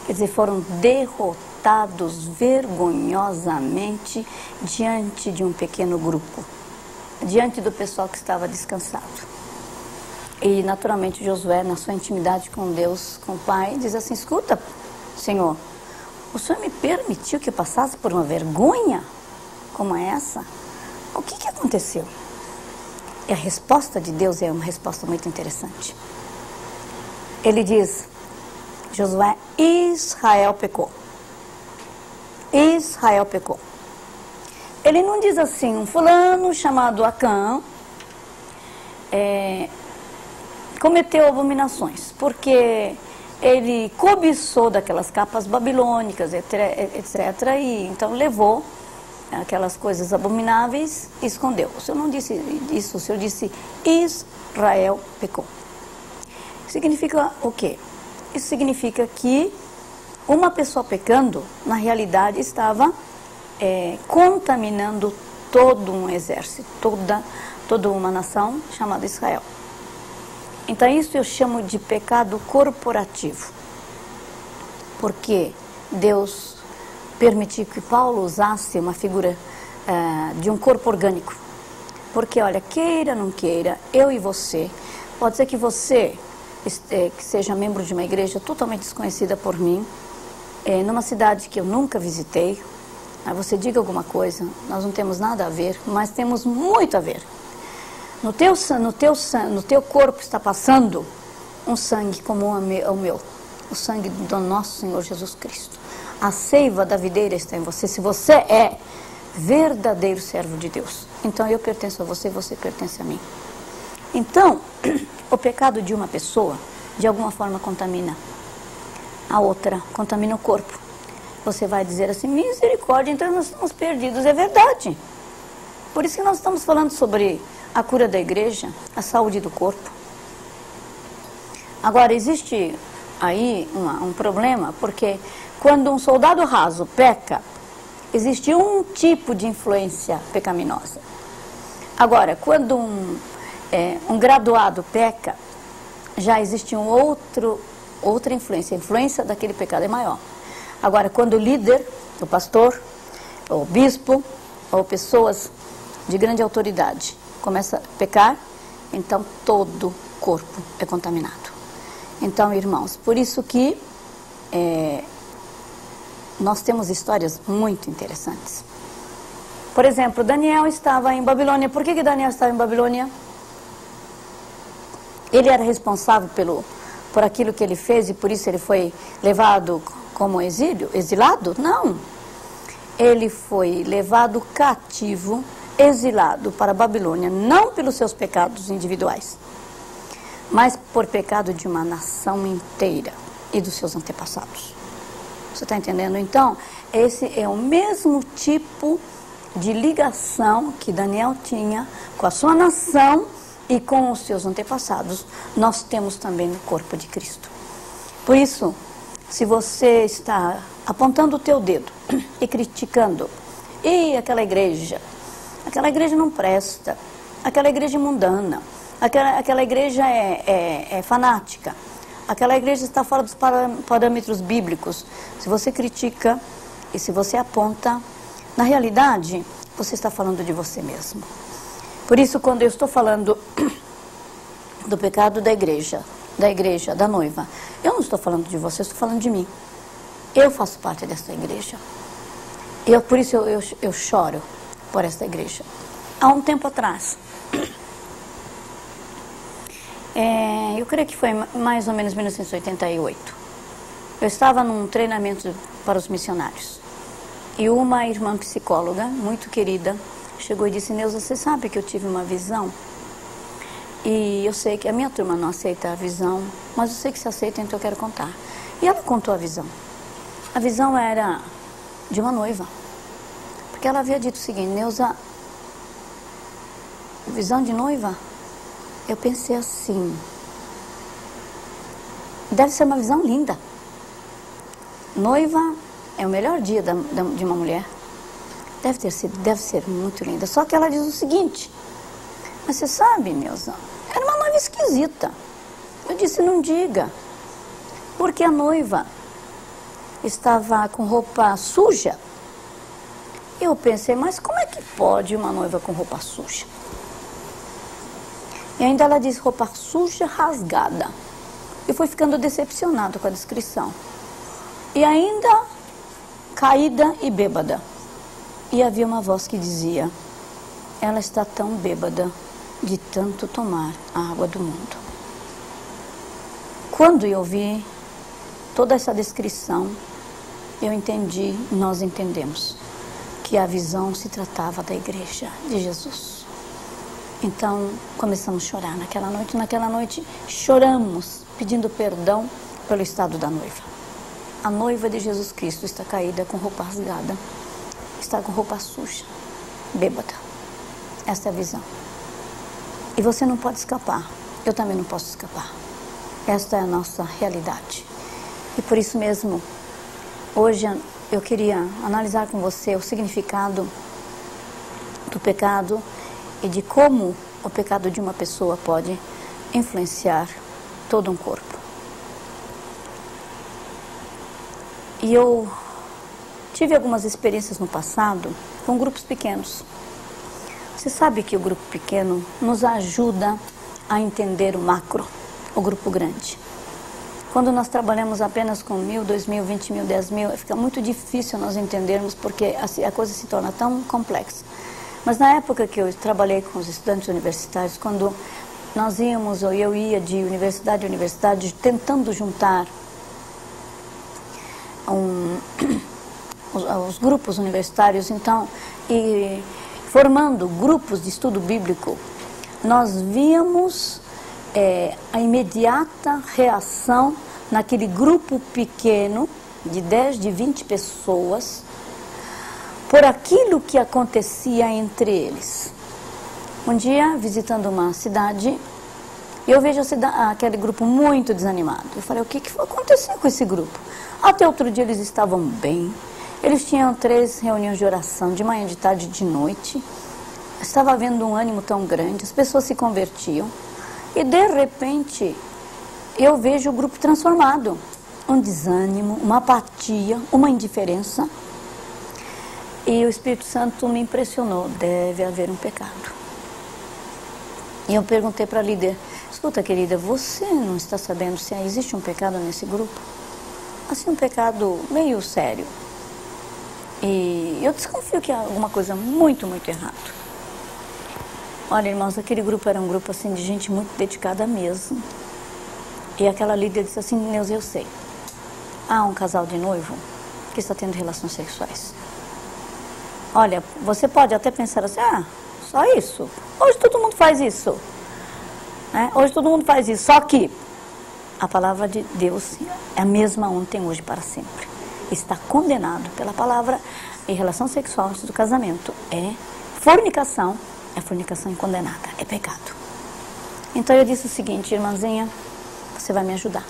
Quer dizer, foram derrotados vergonhosamente diante de um pequeno grupo, diante do pessoal que estava descansado. E naturalmente Josué, na sua intimidade com Deus, com o Pai, diz assim: escuta, Senhor, o Senhor me permitiu que eu passasse por uma vergonha como essa? O que aconteceu? E a resposta de Deus é uma resposta muito interessante. Ele diz: Josué, Israel pecou. Israel pecou. Ele não diz assim: um fulano chamado Acã cometeu abominações, porque ele cobiçou daquelas capas babilônicas, etc. E então levou aquelas coisas abomináveis e escondeu. O Senhor não disse isso, o Senhor disse: Israel pecou. Significa o quê? Isso significa que uma pessoa pecando, na realidade, estava contaminando todo um exército, toda uma nação chamada Israel. Então isso eu chamo de pecado corporativo. Porque Deus permitiu que Paulo usasse uma figura de um corpo orgânico. Porque, olha, queira ou não queira, eu e você, pode ser que você que seja membro de uma igreja totalmente desconhecida por mim, numa cidade que eu nunca visitei, aí você diga alguma coisa, nós não temos nada a ver, mas temos muito a ver. No teu corpo está passando um sangue como o meu, o sangue do nosso Senhor Jesus Cristo. A seiva da videira está em você, se você é verdadeiro servo de Deus. Então eu pertenço a você, você pertence a mim. Então, o pecado de uma pessoa, de alguma forma, contamina a outra, contamina o corpo. Você vai dizer assim, misericórdia, então nós estamos perdidos. É verdade. Por isso que nós estamos falando sobre a cura da igreja, a saúde do corpo. Agora, existe aí um problema, porque quando um soldado raso peca, existe um tipo de influência pecaminosa. Agora, quando um graduado peca, já existe outra influência. A influência daquele pecado é maior. Agora, quando o líder, o pastor, o bispo, ou pessoas de grande autoridade começa a pecar, então todo o corpo é contaminado. Então, irmãos, por isso que nós temos histórias muito interessantes. Por exemplo, Daniel estava em Babilônia. Por que Daniel estava em Babilônia? Ele era responsável por aquilo que ele fez e por isso ele foi levado como exilado? Não. Ele foi levado cativo, exilado para a Babilônia, não pelos seus pecados individuais, mas por pecado de uma nação inteira e dos seus antepassados. Você está entendendo? Então, esse é o mesmo tipo de ligação que Daniel tinha com a sua nação e com os seus antepassados, nós temos também no corpo de Cristo. Por isso, se você está apontando o teu dedo e criticando, e aquela igreja não presta, aquela igreja é mundana, aquela igreja é fanática, aquela igreja está fora dos parâmetros bíblicos. Se você critica e se você aponta, na realidade, você está falando de você mesmo. Por isso, quando eu estou falando do pecado da igreja, da noiva, eu não estou falando de você, eu estou falando de mim. Eu faço parte dessa igreja. Por isso eu choro por esta igreja. Há um tempo atrás, eu creio que foi mais ou menos 1988, eu estava num treinamento para os missionários. E uma irmã psicóloga, muito querida, chegou e disse, Neuza, você sabe que eu tive uma visão? E eu sei que a minha turma não aceita a visão, mas eu sei que se aceita, então eu quero contar. E ela contou a visão. A visão era de uma noiva. Porque ela havia dito o seguinte, Neuza, visão de noiva? Eu pensei assim, deve ser uma visão linda. Noiva é o melhor dia de uma mulher. Deve ser muito linda. Só que ela diz o seguinte, mas você sabe, Neuza, era uma noiva esquisita. Eu disse, não diga. Porque a noiva estava com roupa suja. Eu pensei, mas como é que pode uma noiva com roupa suja? E ainda ela diz roupa suja, rasgada. Eu fui ficando decepcionado com a descrição. E ainda caída e bêbada. E havia uma voz que dizia, ela está tão bêbada de tanto tomar a água do mundo. Quando eu vi toda essa descrição, eu entendi, nós entendemos, que a visão se tratava da igreja de Jesus. Então, começamos a chorar naquela noite. Naquela noite, choramos, pedindo perdão pelo estado da noiva. A noiva de Jesus Cristo está caída com roupa rasgada, está com roupa suja, bêbada. Esta é a visão. E você não pode escapar, eu também não posso escapar. Esta é a nossa realidade. E por isso mesmo, hoje eu queria analisar com você o significado do pecado e de como o pecado de uma pessoa pode influenciar todo um corpo. E eu tive algumas experiências no passado com grupos pequenos. Você sabe que o grupo pequeno nos ajuda a entender o macro, o grupo grande. Quando nós trabalhamos apenas com 1.000, 2.000, 20.000, 10.000, fica muito difícil nós entendermos porque a coisa se torna tão complexa. Mas na época que eu trabalhei com os estudantes universitários, quando nós íamos, ou eu ia de universidade em universidade, tentando juntar os grupos universitários, então, e formando grupos de estudo bíblico, nós víamos a imediata reação naquele grupo pequeno, de 10, de 20 pessoas, por aquilo que acontecia entre eles. Um dia, visitando uma cidade, eu vejo aquele grupo muito desanimado. Eu falei, o que foi acontecer com esse grupo? Até outro dia eles estavam bem, eles tinham 3 reuniões de oração, de manhã, de tarde e de noite. Estava havendo um ânimo tão grande, as pessoas se convertiam. E de repente, eu vejo o grupo transformado. Um desânimo, uma apatia, uma indiferença. E o Espírito Santo me impressionou, deve haver um pecado. E eu perguntei para a líder, escuta querida, você não está sabendo se existe um pecado nesse grupo? Assim, um pecado meio sério. E eu desconfio que há alguma coisa muito, muito errada. Olha, irmãos, aquele grupo era um grupo assim de gente muito dedicada mesmo. E aquela líder disse assim, Neuza, eu sei. Há um casal de noivo que está tendo relações sexuais. Olha, você pode até pensar assim, só isso? Hoje todo mundo faz isso. Hoje todo mundo faz isso, só que a palavra de Deus é a mesma ontem, hoje, para sempre. Está condenado pela palavra em relação sexual antes do casamento. É fornicação condenada, é pecado. Então eu disse o seguinte, irmãzinha, você vai me ajudar.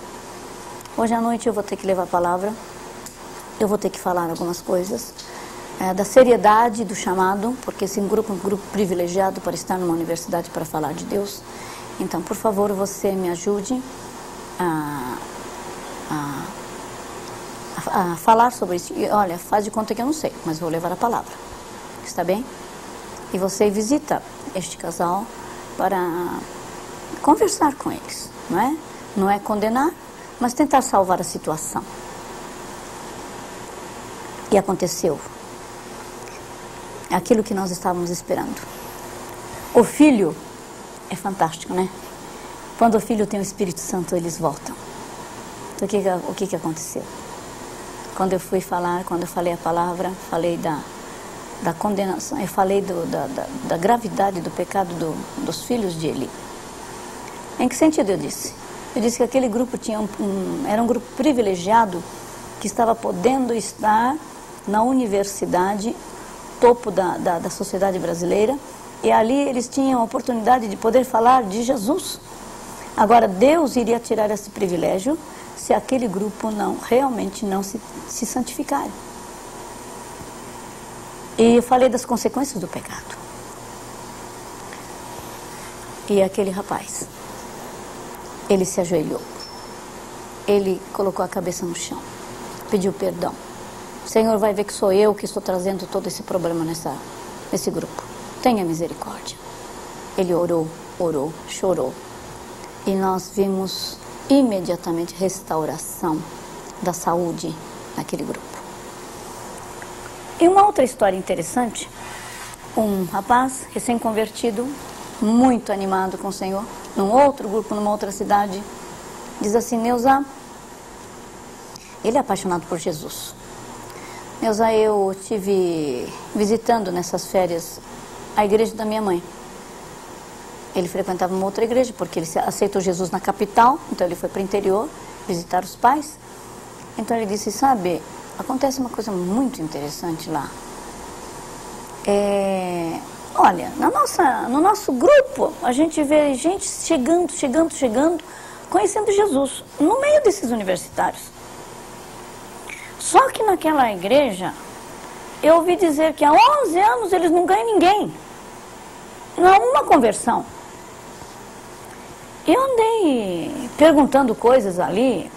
Hoje à noite eu vou ter que levar a palavra, eu vou ter que falar algumas coisas, da seriedade do chamado, porque esse grupo é um grupo privilegiado para estar numa universidade para falar de Deus. Então, por favor, você me ajude a falar sobre isso. E, olha, faz de conta que eu não sei, mas vou levar a palavra. Está bem? E você visita este casal para conversar com eles, não é? Não é condenar, mas tentar salvar a situação. E aconteceu aquilo que nós estávamos esperando. O filho é fantástico, né? Quando o filho tem o Espírito Santo, eles voltam. Então, o que aconteceu? Quando eu fui falar, quando eu falei a palavra, falei da condenação, eu falei da gravidade do pecado dos filhos de Eli. Em que sentido eu disse? Eu disse que aquele grupo era um grupo privilegiado que estava podendo estar na universidade, topo da sociedade brasileira, e ali eles tinham a oportunidade de poder falar de Jesus. Agora, Deus iria tirar esse privilégio se aquele grupo realmente não se santificar. E eu falei das consequências do pecado. E aquele rapaz, ele se ajoelhou. Ele colocou a cabeça no chão, pediu perdão. Senhor, vai ver que sou eu que estou trazendo todo esse problema nesse grupo. Tenha misericórdia. Ele orou, chorou. E nós vimos imediatamente restauração da saúde naquele grupo. E uma outra história interessante, um rapaz recém-convertido, muito animado com o Senhor, num outro grupo, numa outra cidade, diz assim, Neuza, ele é apaixonado por Jesus. Neuza, eu estive visitando nessas férias a igreja da minha mãe. Ele frequentava uma outra igreja, porque ele aceitou Jesus na capital, então ele foi para o interior visitar os pais. Então ele disse, sabe, acontece uma coisa muito interessante lá. Olha, no nosso grupo, a gente vê gente chegando, conhecendo Jesus, no meio desses universitários. Só que naquela igreja, eu ouvi dizer que há 11 anos eles não ganham ninguém. Não há uma conversão. eu andei perguntando coisas ali.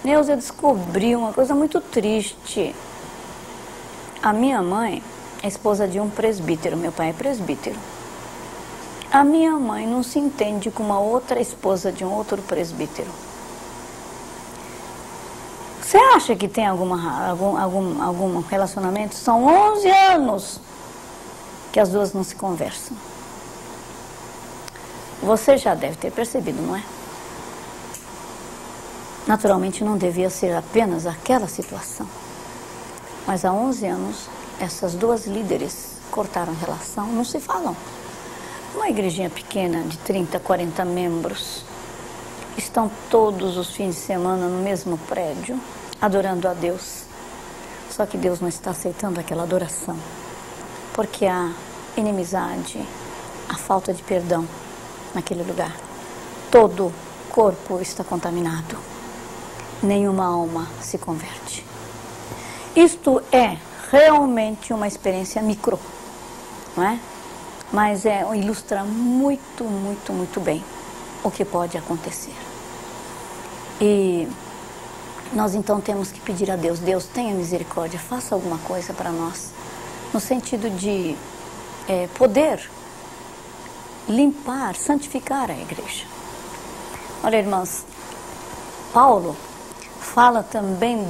Neuza, eu descobri uma coisa muito triste. A minha mãe é esposa de um presbítero, meu pai é presbítero. A minha mãe não se entende com uma outra esposa de um outro presbítero. Você acha que tem algum relacionamento? São 11 anos que as duas não se conversam. Você já deve ter percebido, não é? Naturalmente não devia ser apenas aquela situação. Mas há 11 anos, essas duas líderes cortaram relação, não se falam. Uma igrejinha pequena de 30, 40 membros. Estão todos os fins de semana no mesmo prédio, adorando a Deus. Só que Deus não está aceitando aquela adoração. Porque há inimizade, a falta de perdão naquele lugar. Todo corpo está contaminado. Nenhuma alma se converte. Isto é realmente uma experiência micro, não é? Mas ilustra muito, muito, muito bem o que pode acontecer. E nós então temos que pedir a Deus, Deus tenha misericórdia, faça alguma coisa para nós, no sentido de poder limpar, santificar a igreja. Olha, irmãs, Paulo fala também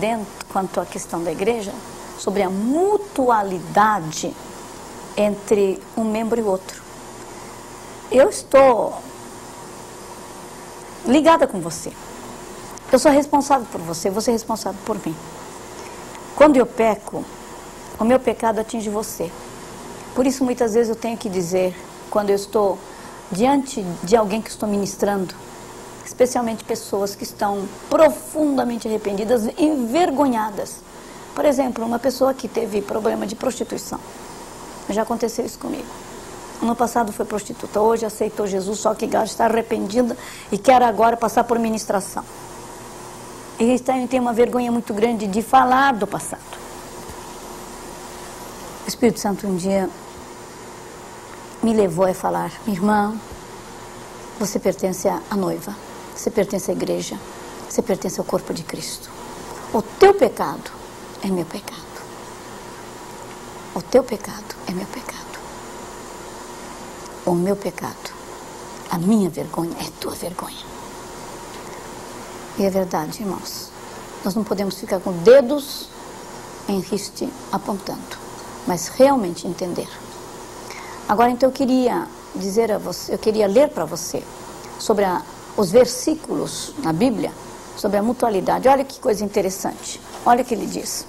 quanto à questão da igreja, sobre a mutualidade entre um membro e outro. Eu estou ligada com você. Eu sou responsável por você, você é responsável por mim. Quando eu peco, o meu pecado atinge você. Por isso, muitas vezes eu tenho que dizer, quando eu estou diante de alguém que estou ministrando, especialmente pessoas que estão profundamente arrependidas, envergonhadas. Por exemplo, uma pessoa que teve problema de prostituição. Já aconteceu isso comigo. No passado foi prostituta, hoje aceitou Jesus, só que está arrependida e quer agora passar por ministração. E tem uma vergonha muito grande de falar do passado. O Espírito Santo um dia me levou a falar, minha irmã, você pertence à noiva, você pertence à igreja, você pertence ao corpo de Cristo. O teu pecado é meu pecado. O teu pecado é meu pecado. O meu pecado, a minha vergonha é tua vergonha. E é verdade, irmãos. Nós não podemos ficar com dedos em riste apontando, mas realmente entender. Agora, então, eu queria dizer a você, eu queria ler para você sobre os versículos na Bíblia, sobre a mutualidade. Olha que coisa interessante. Olha o que ele diz.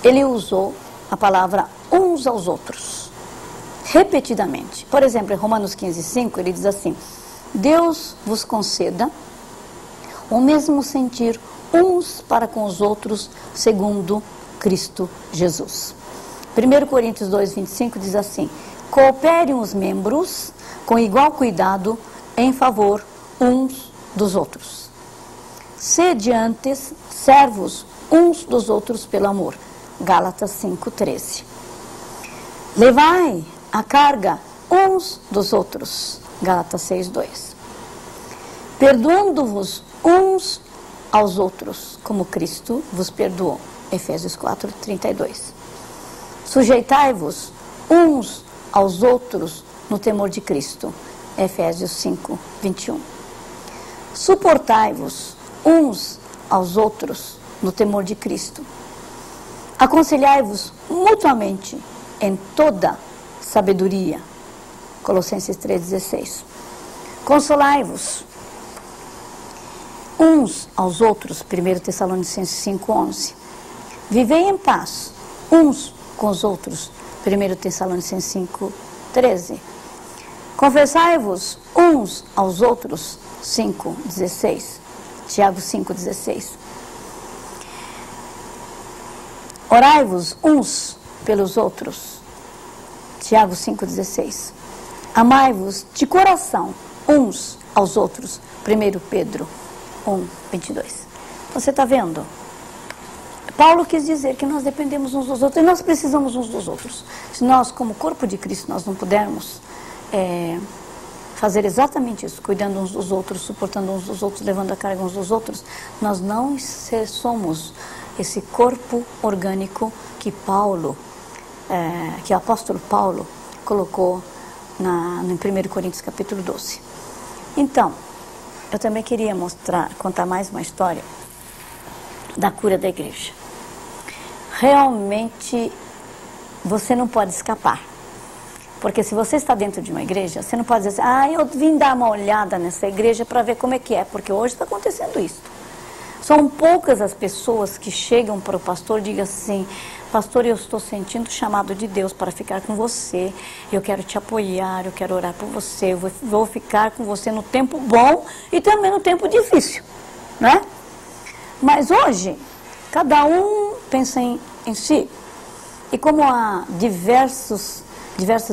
Ele usou a palavra uns aos outros, repetidamente. Por exemplo, em Romanos 15:5, ele diz assim, Deus vos conceda o mesmo sentir uns para com os outros, segundo Cristo Jesus. 1 Coríntios 2:25 diz assim, cooperem os membros com igual cuidado em favor uns dos outros. Sede antes servos uns dos outros pelo amor. Gálatas 5:13. Levai a carga uns dos outros. Gálatas 6:2. Perdoando-vos uns aos outros, como Cristo vos perdoou. Efésios 4:32. Sujeitai-vos uns aos outros no temor de Cristo. Efésios 5:21. Suportai-vos uns aos outros no temor de Cristo. Aconselhai-vos mutuamente em toda sabedoria. Colossenses 3:16. Consolai-vos uns aos outros. 1 Tessalonicenses 5:11. Vivei em paz uns com os outros. 1 Tessalonicenses 5:13. Confessai-vos uns aos outros. 5:16. Tiago 5:16. Orai-vos uns pelos outros. Tiago 5:16. Amai-vos de coração uns aos outros. 1 Pedro 1:22. Você está vendo? Paulo quis dizer que nós dependemos uns dos outros e nós precisamos uns dos outros. Se nós, como corpo de Cristo, nós não pudermos fazer exatamente isso, cuidando uns dos outros, suportando uns dos outros, levando a carga uns dos outros, nós não somos esse corpo orgânico que o apóstolo Paulo colocou no 1 Coríntios capítulo 12. Então, eu também queria contar mais uma história da cura da igreja. Realmente, você não pode escapar. Porque se você está dentro de uma igreja, você não pode dizer assim, eu vim dar uma olhada nessa igreja para ver como é que é, porque hoje está acontecendo isso. São poucas as pessoas que chegam para o pastor e digam assim, pastor, eu estou sentindo o chamado de Deus para ficar com você, eu quero te apoiar, eu quero orar por você, eu vou ficar com você no tempo bom e também no tempo difícil, né? Mas hoje, cada um pensa em si. E como há diversas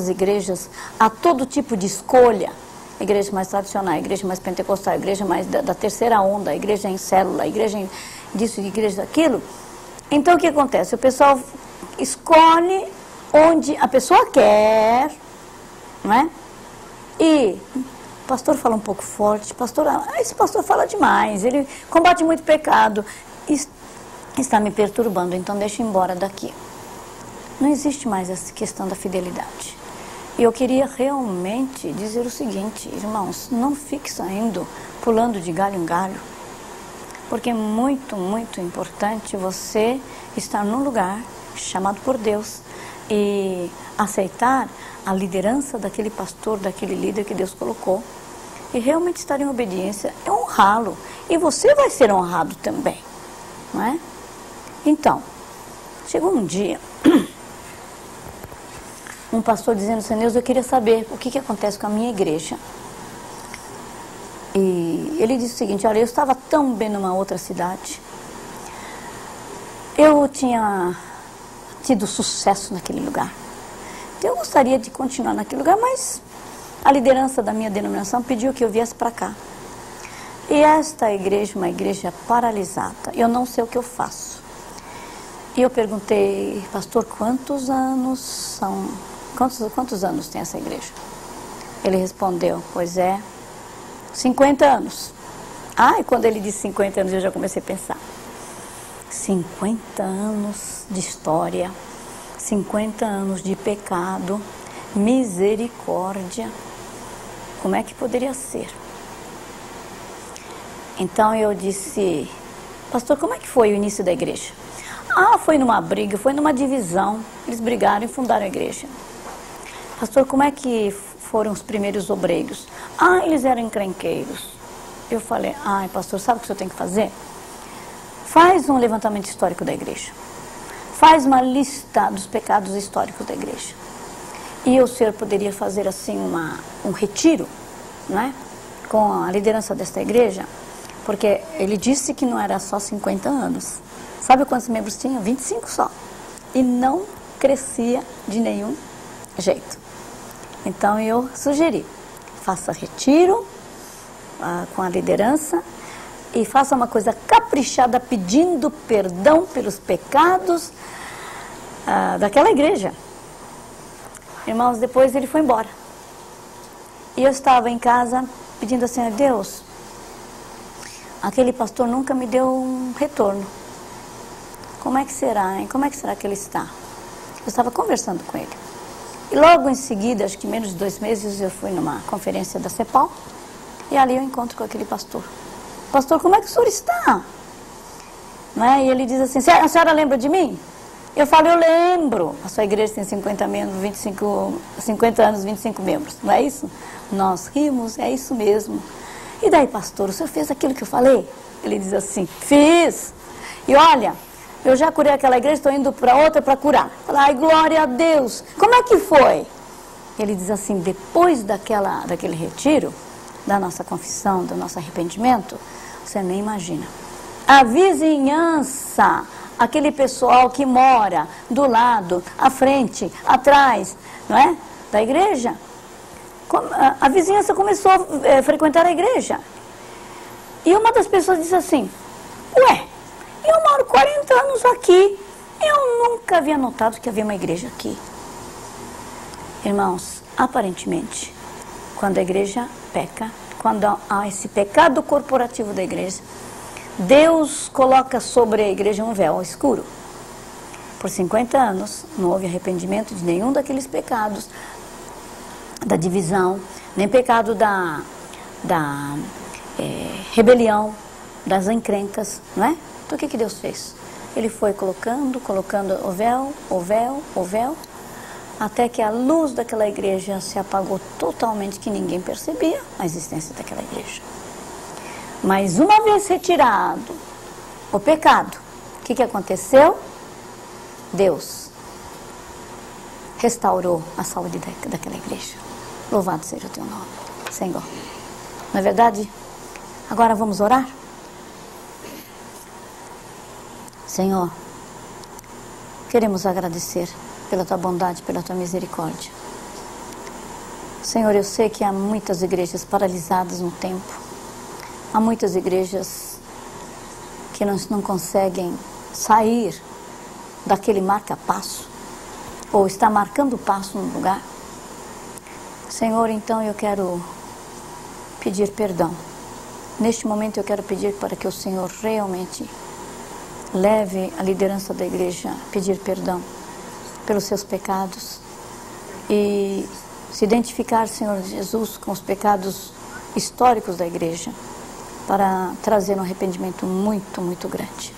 igrejas, há todo tipo de escolha, igreja mais tradicional, igreja mais pentecostal, igreja mais da terceira onda, igreja em célula, igreja disso, igreja daquilo. Então o que acontece? O pessoal escolhe onde a pessoa quer, não é? E o pastor fala um pouco forte, esse pastor fala demais, ele combate muito pecado, está me perturbando, então deixa eu ir embora daqui. Não existe mais essa questão da fidelidade. E eu queria realmente dizer o seguinte, irmãos, não fique saindo, pulando de galho em galho, porque é muito, muito importante você estar num lugar chamado por Deus e aceitar a liderança daquele pastor, daquele líder que Deus colocou, e realmente estar em obediência, é honrá-lo, e você vai ser honrado também, não é? Então, chegou um dia, um pastor dizendo assim, Neuza, eu queria saber o que acontece com a minha igreja. E ele disse o seguinte, olha, eu estava tão bem numa outra cidade, eu tinha tido sucesso naquele lugar, eu gostaria de continuar naquele lugar, mas a liderança da minha denominação pediu que eu viesse para cá. E esta igreja, uma igreja paralisada, eu não sei o que eu faço. E eu perguntei, pastor, quantos anos tem essa igreja? Ele respondeu, pois é, 50 anos. E quando ele disse 50 anos, eu já comecei a pensar. 50 anos de história, 50 anos de pecado, misericórdia. Como é que poderia ser? Então eu disse, pastor, como é que foi o início da igreja? Foi numa briga, foi numa divisão. Eles brigaram e fundaram a igreja. Pastor, como é que foram os primeiros obreiros? Eles eram encrenqueiros. Eu falei, pastor, sabe o que o senhor tem que fazer? Faz um levantamento histórico da igreja. Faz uma lista dos pecados históricos da igreja. E o senhor poderia fazer assim um retiro, né? Com a liderança desta igreja, porque ele disse que não era só 50 anos. Sabe quantos membros tinha? 25 só. E não crescia de nenhum jeito. Então eu sugeri, faça retiro com a liderança e faça uma coisa caprichada pedindo perdão pelos pecados daquela igreja. Irmãos, depois ele foi embora. E eu estava em casa pedindo assim a Deus, aquele pastor nunca me deu um retorno. Como é que será, hein? Como é que será que ele está? Eu estava conversando com ele. E logo em seguida, acho que menos de 2 meses, eu fui numa conferência da CEPAL. E ali eu encontro com aquele pastor. Pastor, como é que o senhor está? Né? E ele diz assim, a senhora lembra de mim? Eu falo, eu lembro. A sua igreja tem 50 anos, 25 membros. Não é isso? Nós rimos, é isso mesmo. E daí, pastor, o senhor fez aquilo que eu falei? Ele diz assim, fiz. E olha, eu já curei aquela igreja, estou indo para outra para curar. Ai, glória a Deus. Como é que foi? Ele diz assim, depois daquele retiro, da nossa confissão, do nosso arrependimento, você nem imagina. A vizinhança, aquele pessoal que mora do lado, à frente, atrás, não é? Da igreja, a vizinhança começou a frequentar a igreja. E uma das pessoas disse assim, ué, eu moro 40 anos aqui, eu nunca havia notado que havia uma igreja aqui. Irmãos, aparentemente, quando a igreja peca, quando há esse pecado corporativo da igreja, Deus coloca sobre a igreja um véu escuro. Por 50 anos não houve arrependimento de nenhum daqueles pecados, da divisão, nem pecado da rebelião, das encrencas, não é? Então o que Deus fez? Ele foi colocando o véu, até que a luz daquela igreja se apagou totalmente, que ninguém percebia a existência daquela igreja. Mas uma vez retirado o pecado, o que aconteceu? Deus restaurou a saúde daquela igreja. Louvado seja o teu nome, Senhor. Não é verdade? Agora vamos orar? Senhor, queremos agradecer pela tua bondade, pela tua misericórdia. Senhor, eu sei que há muitas igrejas paralisadas no tempo. Há muitas igrejas que não conseguem sair daquele marca-passo, ou está marcando passo no lugar. Senhor, então eu quero pedir perdão. Neste momento eu quero pedir para que o Senhor realmente leve a liderança da igreja a pedir perdão pelos seus pecados e se identificar, Senhor Jesus, com os pecados históricos da igreja, para trazer um arrependimento muito, muito grande.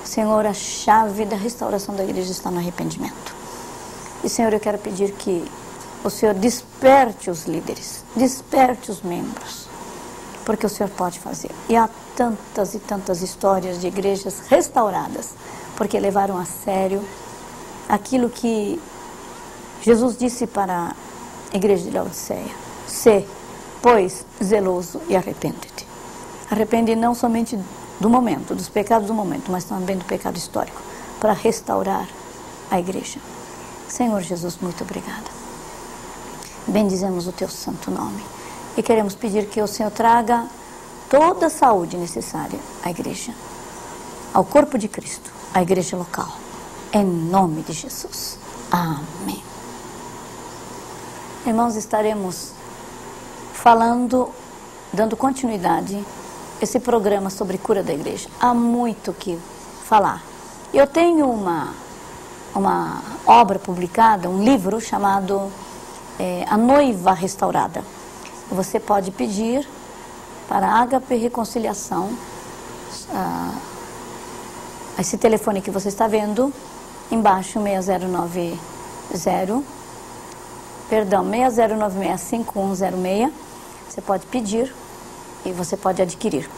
Senhor, a chave da restauração da igreja está no arrependimento. E, Senhor, eu quero pedir que o Senhor desperte os líderes, desperte os membros, porque o Senhor pode fazer. E há tantas e tantas histórias de igrejas restauradas, porque levaram a sério aquilo que Jesus disse para a igreja de Laodiceia: sê, pois, zeloso e arrepende-te. Arrepende não somente do momento, dos pecados do momento, mas também do pecado histórico, para restaurar a igreja. Senhor Jesus, muito obrigada. Bendizemos o teu santo nome e queremos pedir que o Senhor traga toda a saúde necessária à igreja, ao corpo de Cristo, à igreja local, em nome de Jesus. Amém. Irmãos, estaremos falando, dando continuidade a esse programa sobre cura da igreja. Há muito o que falar. Eu tenho uma obra publicada, um livro chamado A Noiva Restaurada. Você pode pedir para a HP Reconciliação, esse telefone que você está vendo, embaixo, 6096-5106. Você pode pedir e você pode adquirir.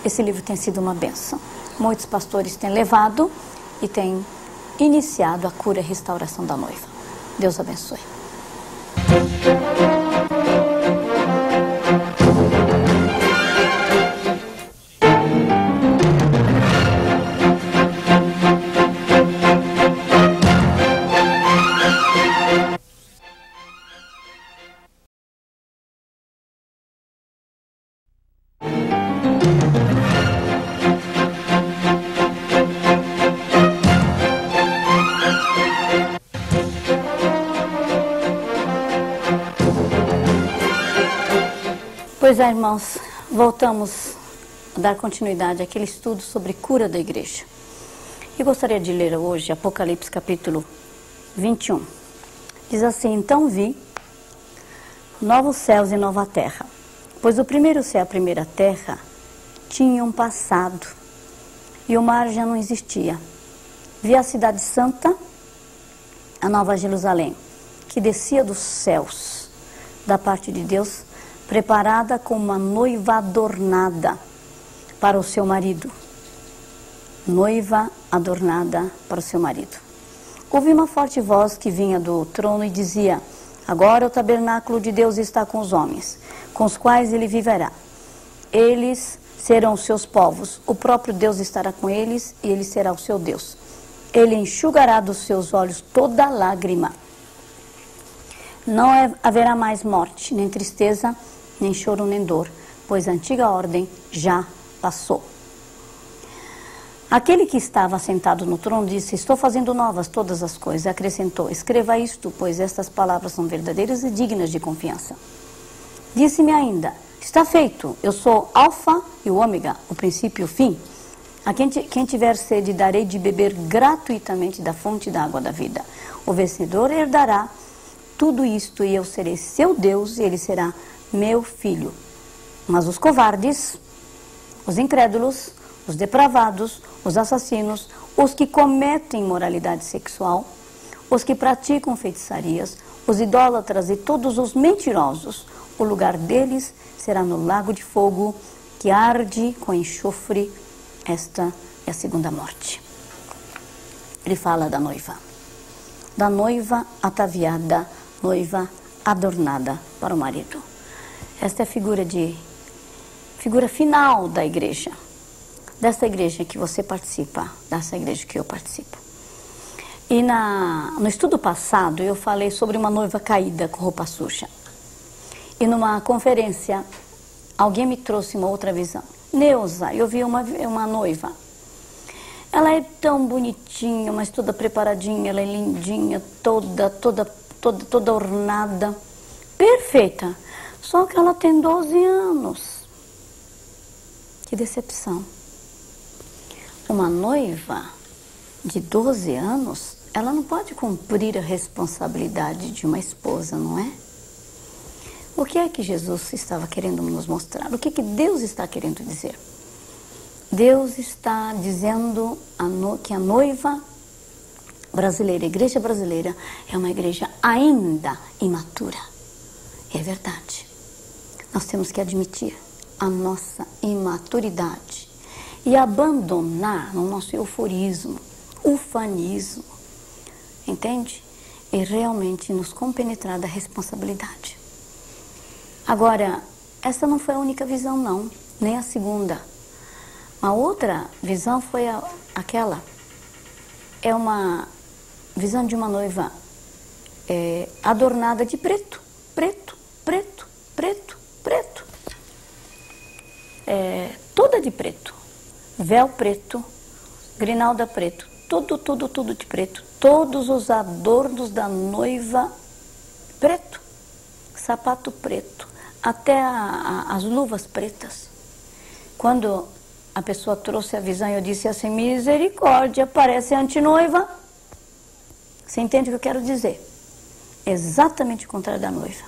Esse livro tem sido uma bênção. Muitos pastores têm levado e têm iniciado a cura e restauração da noiva. Deus abençoe. Pois é, irmãos, voltamos a dar continuidade àquele estudo sobre cura da igreja. E gostaria de ler hoje Apocalipse capítulo 21. Diz assim: então vi novos céus e nova terra, pois o primeiro céu e a primeira terra tinham passado e o mar já não existia. Vi a cidade santa, a nova Jerusalém, que descia dos céus da parte de Deus, preparada como uma noiva adornada para o seu marido. Noiva adornada para o seu marido. Ouvi uma forte voz que vinha do trono e dizia: agora o tabernáculo de Deus está com os homens, com os quais ele viverá. Eles serão os seus povos, o próprio Deus estará com eles e ele será o seu Deus. Ele enxugará dos seus olhos toda lágrima. Não haverá mais morte, nem tristeza, nem choro, nem dor, pois a antiga ordem já passou. Aquele que estava sentado no trono disse: estou fazendo novas todas as coisas. Acrescentou: escreva isto, pois estas palavras são verdadeiras e dignas de confiança. Disse-me ainda, está feito, eu sou Alfa e o Ômega, o princípio e o fim. A quem tiver sede, darei de beber gratuitamente da fonte da água da vida. O vencedor herdará tudo isto, e eu serei seu Deus, e ele será meu filho. Mas os covardes, os incrédulos, os depravados, os assassinos, os que cometem imoralidade sexual, os que praticam feitiçarias, os idólatras e todos os mentirosos, o lugar deles será no lago de fogo que arde com enxofre. Esta é a segunda morte. Ele fala da noiva ataviada, noiva adornada para o marido. Esta é a figura final da igreja, dessa igreja que você participa, dessa igreja que eu participo. E no estudo passado eu falei sobre uma noiva caída com roupa suja. E numa conferência, alguém me trouxe uma outra visão. Neuza, eu vi uma noiva. Ela é tão bonitinha, mas toda preparadinha, ela é lindinha, toda ornada, perfeita. Só que ela tem 12 anos. Que decepção. Uma noiva de 12 anos, ela não pode cumprir a responsabilidade de uma esposa, não é? O que é que Jesus estava querendo nos mostrar? O que que Deus está querendo dizer? Deus está dizendo que a noiva brasileira, a igreja brasileira, é uma igreja ainda imatura. É verdade. Nós temos que admitir a nossa imaturidade e abandonar o nosso euforismo, ufanismo, entende? E realmente nos compenetrar da responsabilidade. Agora, essa não foi a única visão, não, nem a segunda. A outra visão foi aquela. É uma visão de uma noiva adornada de preto, preto, preto, preto, preto. Toda de preto. Véu preto, grinalda preto, tudo de preto. Todos os adornos da noiva preto. Sapato preto. Até as luvas pretas. Quando a pessoa trouxe a visão, eu disse assim, misericórdia, parece antinoiva. Você entende o que eu quero dizer? Exatamente o contrário da noiva.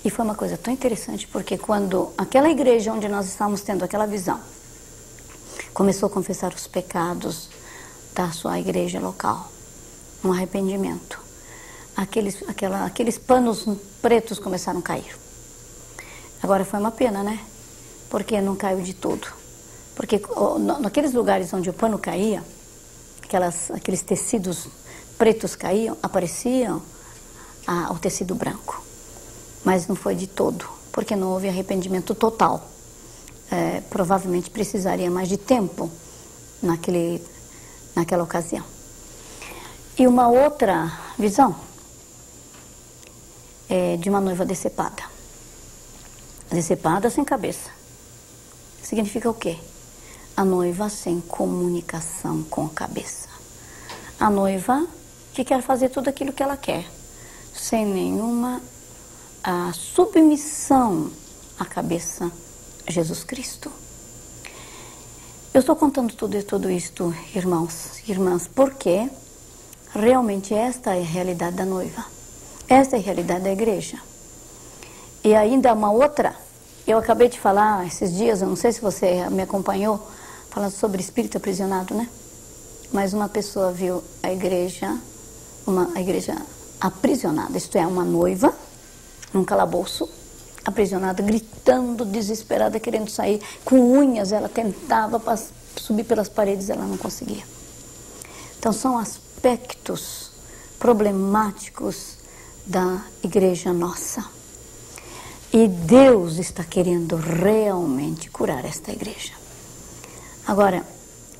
E foi uma coisa tão interessante, porque quando aquela igreja onde nós estávamos tendo aquela visão, começou a confessar os pecados da sua igreja local, um arrependimento, aqueles panos pretos começaram a cair. Agora foi uma pena, né? Porque não caiu de tudo. Porque naqueles lugares onde o pano caía, aqueles tecidos pretos caíam, apareciam o tecido branco. Mas não foi de todo, porque não houve arrependimento total. Provavelmente precisaria mais de tempo naquela ocasião. E uma outra visão é de uma noiva decepada. Decepada sem cabeça. Significa o quê? A noiva sem comunicação com a cabeça. A noiva que quer fazer tudo aquilo que ela quer, sem nenhuma submissão à cabeça Jesus Cristo. Eu estou contando tudo isto, irmãos e irmãs, porque realmente esta é a realidade da noiva. Esta é a realidade da igreja. E ainda uma outra, eu acabei de falar esses dias, eu não sei se você me acompanhou, falando sobre espírito aprisionado, né? Mas uma pessoa viu a igreja aprisionada, isto é, uma noiva, num calabouço, aprisionada, gritando, desesperada, querendo sair, com unhas, ela tentava subir pelas paredes, ela não conseguia. Então são aspectos problemáticos da igreja nossa. E Deus está querendo realmente curar esta igreja. Agora,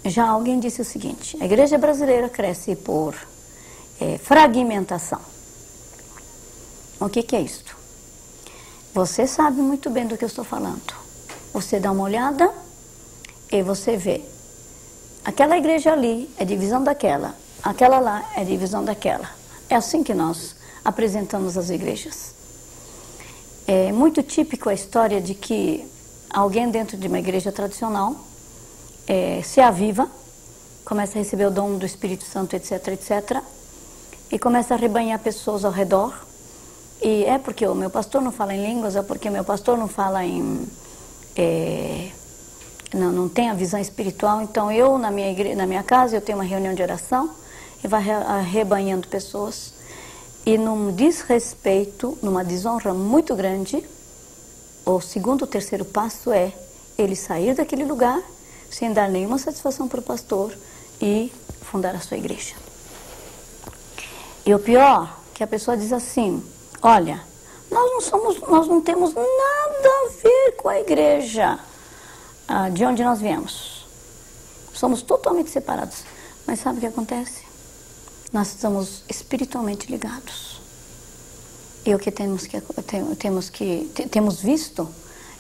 já alguém disse o seguinte, a igreja brasileira cresce por fragmentação. O que é isto? Você sabe muito bem do que eu estou falando. Você dá uma olhada e você vê. Aquela igreja ali é divisão daquela, aquela lá é divisão daquela. É assim que nós apresentamos as igrejas. É muito típico a história de que alguém dentro de uma igreja tradicional se aviva, começa a receber o dom do Espírito Santo, etc, etc, e começa a arrebanhar pessoas ao redor. E é porque o meu pastor não fala em línguas, é porque o meu pastor não fala em... não tem a visão espiritual. Então eu, na minha casa, eu tenho uma reunião de oração e vai arrebanhando pessoas. E num desrespeito, numa desonra muito grande, o segundo ou terceiro passo é ele sair daquele lugar sem dar nenhuma satisfação para o pastor e fundar a sua igreja. E o pior, que a pessoa diz assim, olha, nós não temos nada a ver com a igreja de onde nós viemos. Somos totalmente separados. Mas sabe o que acontece? Nós estamos espiritualmente ligados. E o que temos visto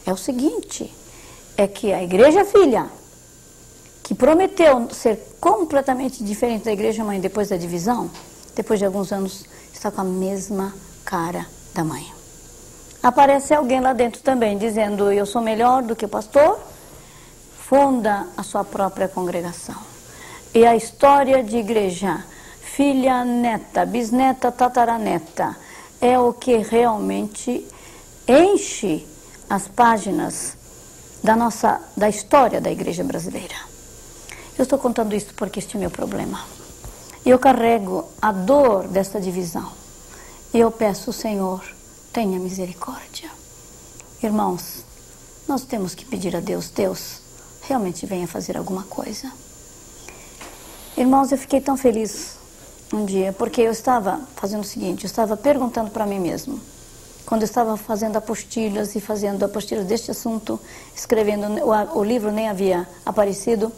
é o seguinte, é que a igreja filha, que prometeu ser completamente diferente da igreja mãe depois da divisão, depois de alguns anos, está com a mesma cara da mãe. Aparece alguém lá dentro também, dizendo, eu sou melhor do que o pastor, funda a sua própria congregação. E a história de igreja, filha, neta, bisneta, tataraneta, é o que realmente enche as páginas da história da igreja brasileira. Eu estou contando isso porque este é o meu problema. Eu carrego a dor dessa divisão. E eu peço, Senhor, tenha misericórdia. Irmãos, nós temos que pedir a Deus, Deus, realmente venha fazer alguma coisa. Irmãos, eu fiquei tão feliz um dia, porque eu estava fazendo o seguinte, eu estava perguntando para mim mesmo, quando eu estava fazendo apostilas deste assunto, escrevendo, o livro nem havia aparecido,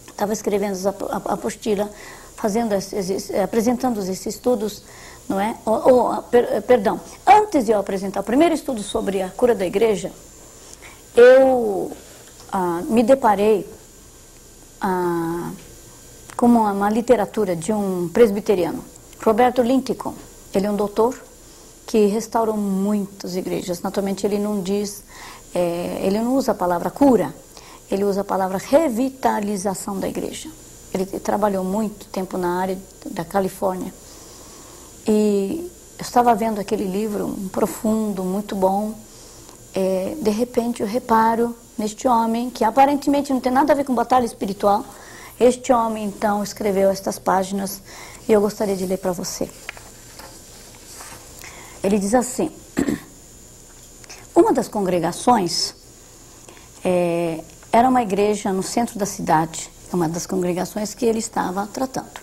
estava escrevendo a apostila, apresentando esses estudos, não é? Perdão, antes de eu apresentar o primeiro estudo sobre a cura da igreja, eu me deparei com uma literatura de um presbiteriano, Roberto Lincoln. Ele é um doutor que restaurou muitas igrejas. Naturalmente ele não ele não usa a palavra cura, ele usa a palavra revitalização da igreja. Ele trabalhou muito tempo na área da Califórnia. E eu estava vendo aquele livro, profundo, muito bom. De repente eu reparo neste homem, que aparentemente não tem nada a ver com batalha espiritual. Este homem, então, escreveu estas páginas e eu gostaria de ler para você. Ele diz assim, uma das congregações era uma igreja no centro da cidade, uma das congregações que ele estava tratando.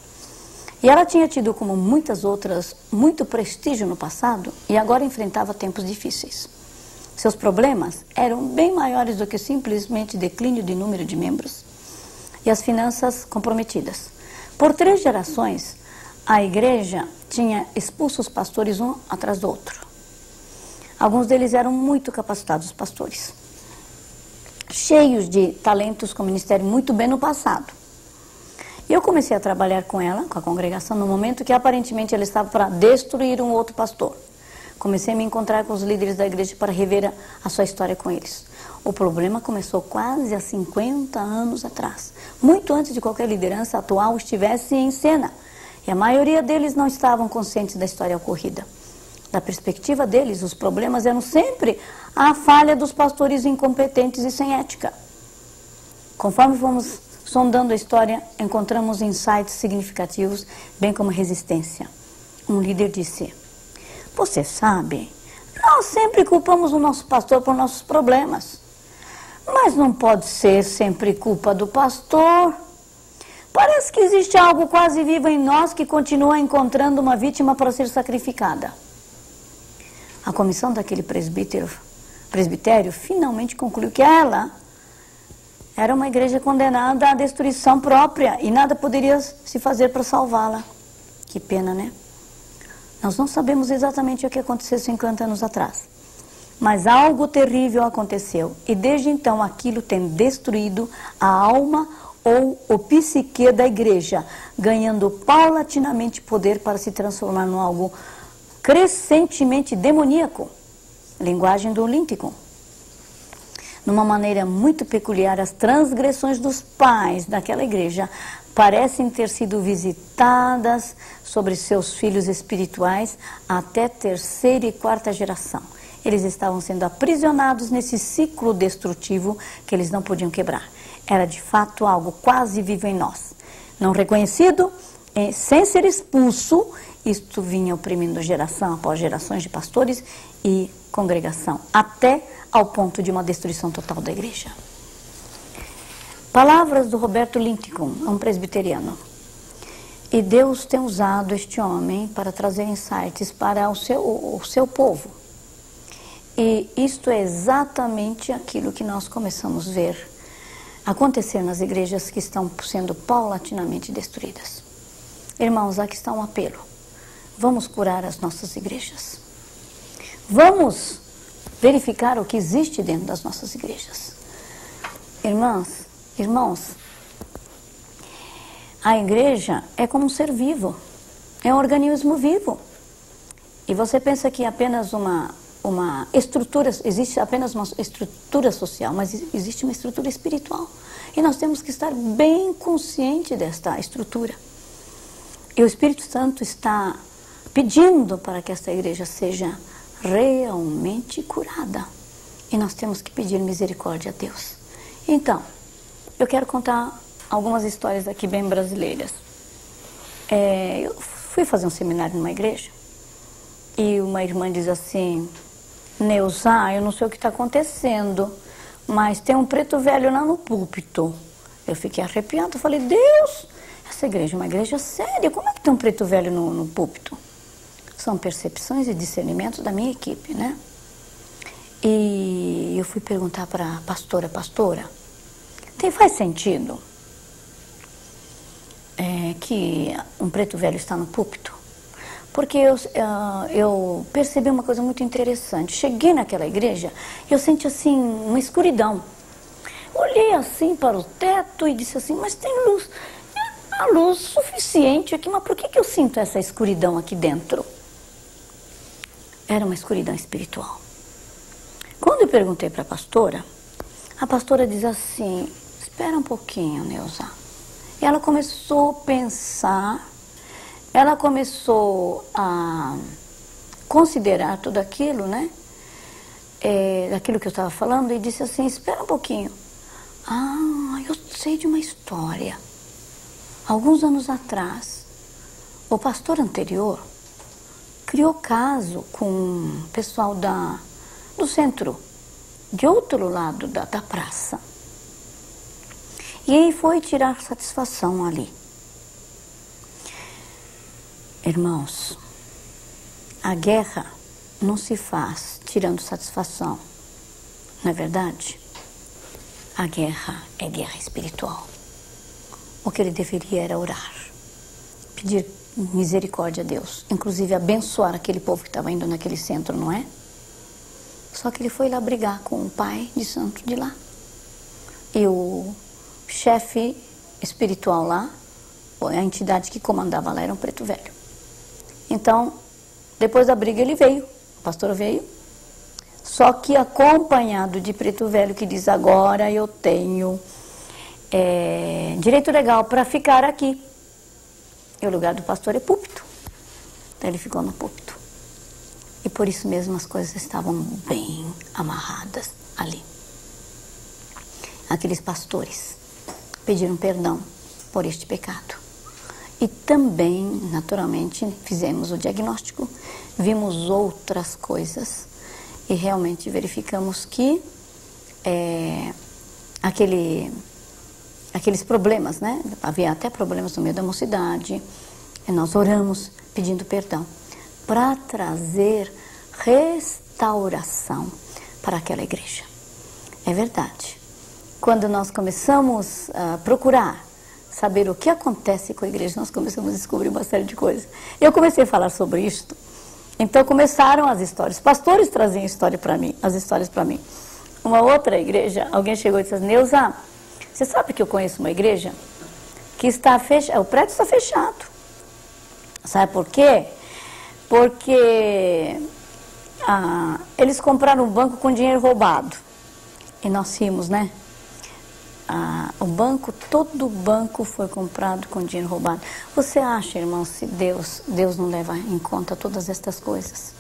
E ela tinha tido, como muitas outras, muito prestígio no passado e agora enfrentava tempos difíceis. Seus problemas eram bem maiores do que simplesmente declínio de número de membros e as finanças comprometidas. Por 3 gerações, a igreja tinha expulso os pastores um atrás do outro. Alguns deles eram muito capacitados pastores, cheios de talentos com o ministério muito bem no passado. E eu comecei a trabalhar com ela, com a congregação, no momento que aparentemente ela estava para destruir um outro pastor. Comecei a me encontrar com os líderes da igreja para rever a sua história com eles. O problema começou quase há 50 anos atrás, muito antes de qualquer liderança atual estivesse em cena. E a maioria deles não estavam conscientes da história ocorrida. Da perspectiva deles, os problemas eram sempre a falha dos pastores incompetentes e sem ética. Conforme fomos sondando a história, encontramos insights significativos, bem como resistência. Um líder disse, você sabe, nós sempre culpamos o nosso pastor por nossos problemas. Mas não pode ser sempre culpa do pastor. Parece que existe algo quase vivo em nós que continua encontrando uma vítima para ser sacrificada. A comissão daquele presbitério finalmente concluiu que ela era uma igreja condenada à destruição própria e nada poderia se fazer para salvá-la. Que pena, né? Nós não sabemos exatamente o que aconteceu 50 anos atrás. Mas algo terrível aconteceu e desde então aquilo tem destruído a alma ou o psique da igreja, ganhando paulatinamente poder para se transformar em algo crescentemente demoníaco. linguagem do Linticum. Numa maneira muito peculiar, as transgressões dos pais daquela igreja parecem ter sido visitadas sobre seus filhos espirituais até terceira e quarta geração. Eles estavam sendo aprisionados nesse ciclo destrutivo que eles não podiam quebrar. Era de fato algo quase vivo em nós. Não reconhecido, sem ser expulso, isto vinha oprimindo geração após gerações de pastores e congregação, até ao ponto de uma destruição total da igreja. Palavras do Roberto Linticum, um presbiteriano. E Deus tem usado este homem para trazer insights para o seu povo. E isto é exatamente aquilo que nós começamos a ver acontecer nas igrejas que estão sendo paulatinamente destruídas. Irmãos, aqui está um apelo. Vamos curar as nossas igrejas. Vamos verificar o que existe dentro das nossas igrejas. Irmãos, a igreja é como um ser vivo, é um organismo vivo. E você pensa que apenas uma estrutura, existe apenas uma estrutura social, mas existe uma estrutura espiritual. E nós temos que estar bem conscientes desta estrutura. E o Espírito Santo está pedindo para que esta igreja seja realmente curada. E nós temos que pedir misericórdia a Deus. Então, eu quero contar algumas histórias aqui bem brasileiras. Eu fui fazer um seminário numa igreja e uma irmã diz assim: Neuza, eu não sei o que está acontecendo, mas tem um preto velho lá no púlpito. Eu fiquei arrepiada, falei: Deus, essa igreja é uma igreja séria, como é que tem um preto velho no púlpito? São percepções e discernimentos da minha equipe, né? E eu fui perguntar para a pastora, faz sentido que um preto velho está no púlpito? Porque eu percebi uma coisa muito interessante. Cheguei naquela igreja e eu senti assim uma escuridão. Olhei assim para o teto e disse assim: mas tem luz, há luz suficiente aqui, mas por que eu sinto essa escuridão aqui dentro? Era uma escuridão espiritual. Quando eu perguntei para a pastora diz assim: espera um pouquinho, Neuza. E ela começou a pensar, ela começou a considerar tudo aquilo, né? Daquilo que eu estava falando, e disse assim: espera um pouquinho. Eu sei de uma história. Alguns anos atrás, o pastor anterior criou caso com o pessoal do centro, de outro lado da praça. E ele foi tirar satisfação ali. Irmãos, a guerra não se faz tirando satisfação, não é verdade? A guerra é guerra espiritual. O que ele deveria era orar, pedir misericórdia a Deus, inclusive abençoar aquele povo que estava indo naquele centro, não é? Só que ele foi lá brigar com o pai de santo de lá. E o chefe espiritual lá, a entidade que comandava lá, era um preto velho. Então, depois da briga ele veio, o pastor veio, só que acompanhado de preto velho que diz: agora eu tenho direito legal para ficar aqui. E o lugar do pastor é púlpito. Então ele ficou no púlpito. E por isso mesmo as coisas estavam bem amarradas ali. Aqueles pastores pediram perdão por este pecado. E também, naturalmente, fizemos o diagnóstico, vimos outras coisas e realmente verificamos que aqueles problemas, né? Havia até problemas no meio da mocidade, e nós oramos pedindo perdão para trazer restauração para aquela igreja. É verdade. Quando nós começamos a procurar saber o que acontece com a igreja, nós começamos a descobrir uma série de coisas. Eu comecei a falar sobre isto, então começaram as histórias. Pastores traziam as histórias para mim. Uma outra igreja, alguém chegou e disse: Neuza, você sabe que eu conheço uma igreja que está fechada, o prédio está fechado. Sabe por quê? Porque eles compraram um banco com dinheiro roubado. E nós rimos, né? O banco, todo o banco foi comprado com dinheiro roubado. Você acha, irmão, se Deus não leva em conta todas estas coisas?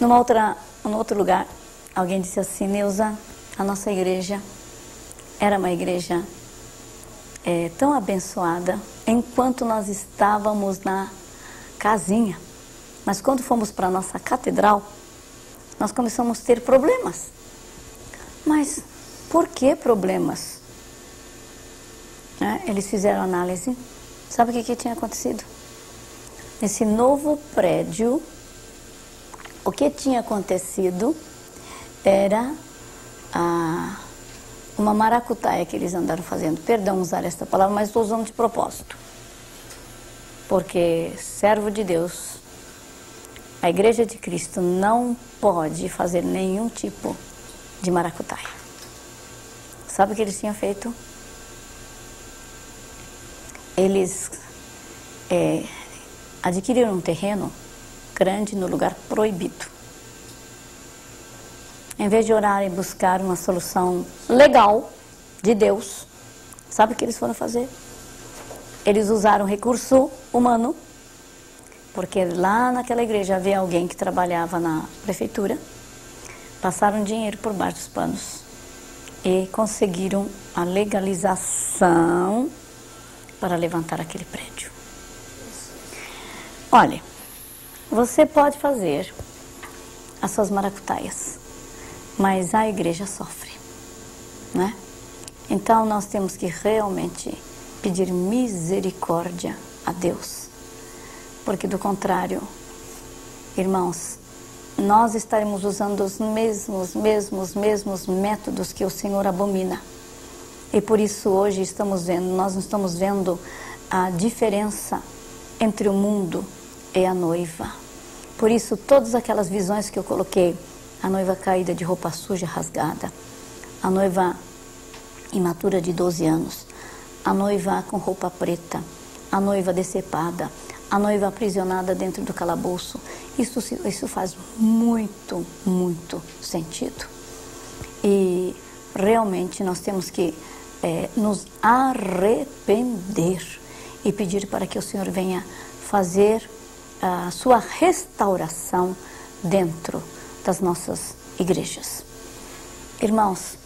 Num outro lugar, alguém disse assim: Neuza, a nossa igreja era uma igreja tão abençoada enquanto nós estávamos na casinha. Mas quando fomos para a nossa catedral, nós começamos a ter problemas. Mas por que problemas? Eles fizeram análise. Sabe o que tinha acontecido? Nesse novo prédio, o que tinha acontecido era uma maracutaia que eles andaram fazendo. Perdão usar esta palavra, mas estou usando de propósito. Porque servo de Deus, a Igreja de Cristo não pode fazer nenhum tipo de maracutaia. Sabe o que eles tinham feito? Eles adquiriram um terreno grande no lugar proibido. Em vez de orar e buscar uma solução legal de Deus, sabe o que eles foram fazer? Eles usaram recurso humano, porque lá naquela igreja havia alguém que trabalhava na prefeitura, passaram dinheiro por baixo dos panos e conseguiram a legalização para levantar aquele prédio. Olha, você pode fazer as suas maracutaias, mas a igreja sofre, né? Então nós temos que realmente pedir misericórdia a Deus, porque do contrário, irmãos, nós estaremos usando os mesmos métodos que o Senhor abomina. E por isso hoje nós não estamos vendo a diferença entre o mundo e a noiva. Por isso todas aquelas visões que eu coloquei, a noiva caída de roupa suja, rasgada, a noiva imatura de 12 anos, a noiva com roupa preta, a noiva decepada, a noiva aprisionada dentro do calabouço, isso faz muito sentido. E realmente nós temos que nos arrepender e pedir para que o Senhor venha fazer a sua restauração dentro das nossas igrejas. Irmãos,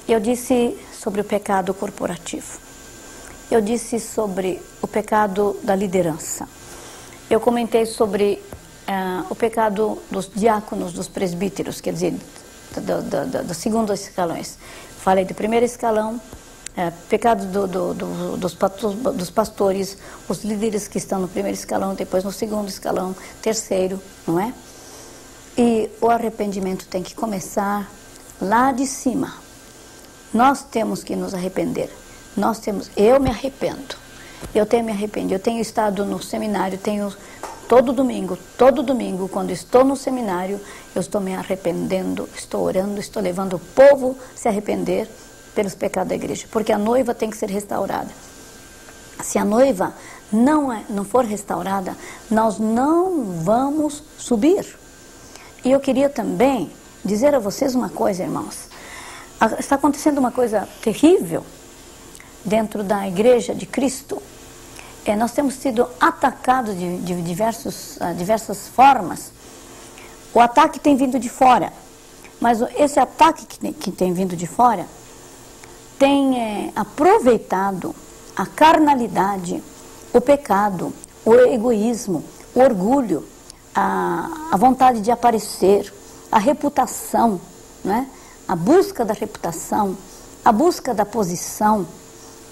eu disse sobre o pecado corporativo. Eu disse sobre o pecado da liderança. Eu comentei sobre o pecado dos diáconos, dos presbíteros, quer dizer, dos segundos escalões. Falei do primeiro escalão, pecado dos pastores, os líderes que estão no primeiro escalão, depois no segundo escalão, terceiro, não é? E o arrependimento tem que começar lá de cima. Nós temos que nos arrepender. Eu me arrependo. Eu tenho me arrependido. Eu tenho estado no seminário, todo domingo, quando estou no seminário, eu estou me arrependendo, estou orando, estou levando o povo a se arrepender pelos pecados da igreja, porque a noiva tem que ser restaurada. Se a noiva não for restaurada, nós não vamos subir. E eu queria também dizer a vocês uma coisa, irmãos. Está acontecendo uma coisa terrível dentro da igreja de Cristo. Nós temos sido atacados de diversas formas. O ataque tem vindo de fora, mas esse ataque que tem vindo de fora tem aproveitado a carnalidade, o pecado, o egoísmo, o orgulho, a vontade de aparecer, a reputação, né? A busca da reputação, a busca da posição,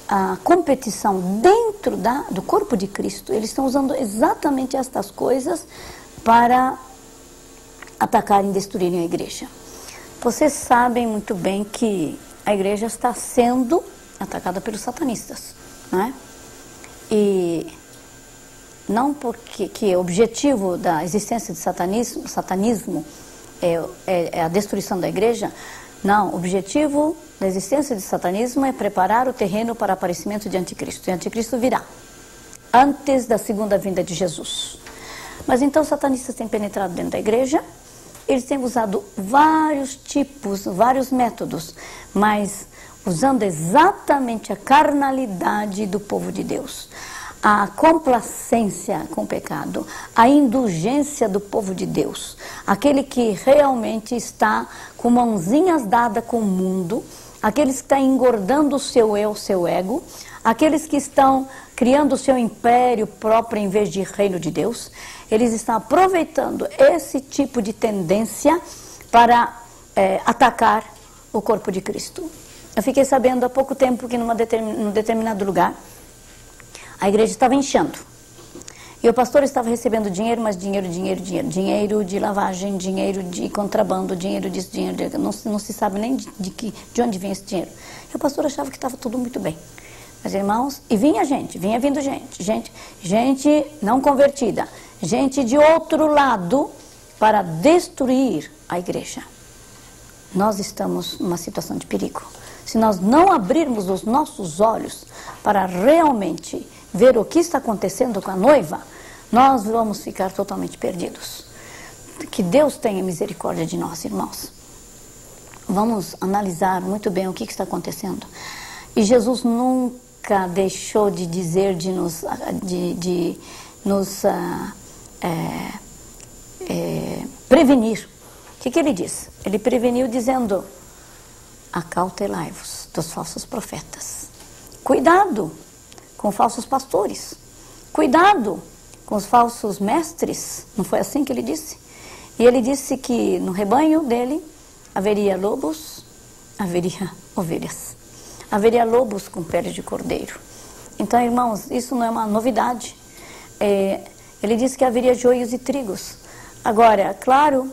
a competição dentro do corpo de Cristo. Eles estão usando exatamente estas coisas para atacarem e destruírem a igreja. Vocês sabem muito bem que a igreja está sendo atacada pelos satanistas, não é? E não porque o objetivo da existência de satanismo é a destruição da igreja. Não, o objetivo da existência de satanismo é preparar o terreno para o aparecimento de anticristo. E anticristo virá antes da segunda vinda de Jesus. Mas então os satanistas têm penetrado dentro da igreja, eles têm usado vários tipos, vários métodos, mas usando exatamente a carnalidade do povo de Deus, a complacência com o pecado, a indulgência do povo de Deus, aquele que realmente está com mãozinhas dadas com o mundo, aqueles que estão engordando o seu eu, o seu ego, aqueles que estão criando o seu império próprio em vez de reino de Deus. Eles estão aproveitando esse tipo de tendência para atacar o corpo de Cristo. Eu fiquei sabendo há pouco tempo que num determinado lugar a igreja estava inchando. E o pastor estava recebendo dinheiro, mas dinheiro de lavagem, dinheiro de contrabando, dinheiro disso, dinheiro de... Não se sabe nem de onde vinha esse dinheiro. E o pastor achava que estava tudo muito bem. Mas, irmãos, e vinha vindo gente não convertida, gente de outro lado para destruir a igreja. Nós estamos numa situação de perigo. Se nós não abrirmos os nossos olhos para realmente ver o que está acontecendo com a noiva, nós vamos ficar totalmente perdidos. Que Deus tenha misericórdia de nós, irmãos. Vamos analisar muito bem o que está acontecendo. E Jesus nunca deixou de dizer, de nos prevenir. O que ele disse? Ele preveniu dizendo: acautelai-vos dos falsos profetas. Cuidado com falsos pastores. Cuidado com os falsos mestres. Não foi assim que ele disse? E ele disse que no rebanho dele haveria lobos, haveria ovelhas. Haveria lobos com pele de cordeiro. Então, irmãos, isso não é uma novidade. Ele disse que haveria joios e trigos. Agora, claro,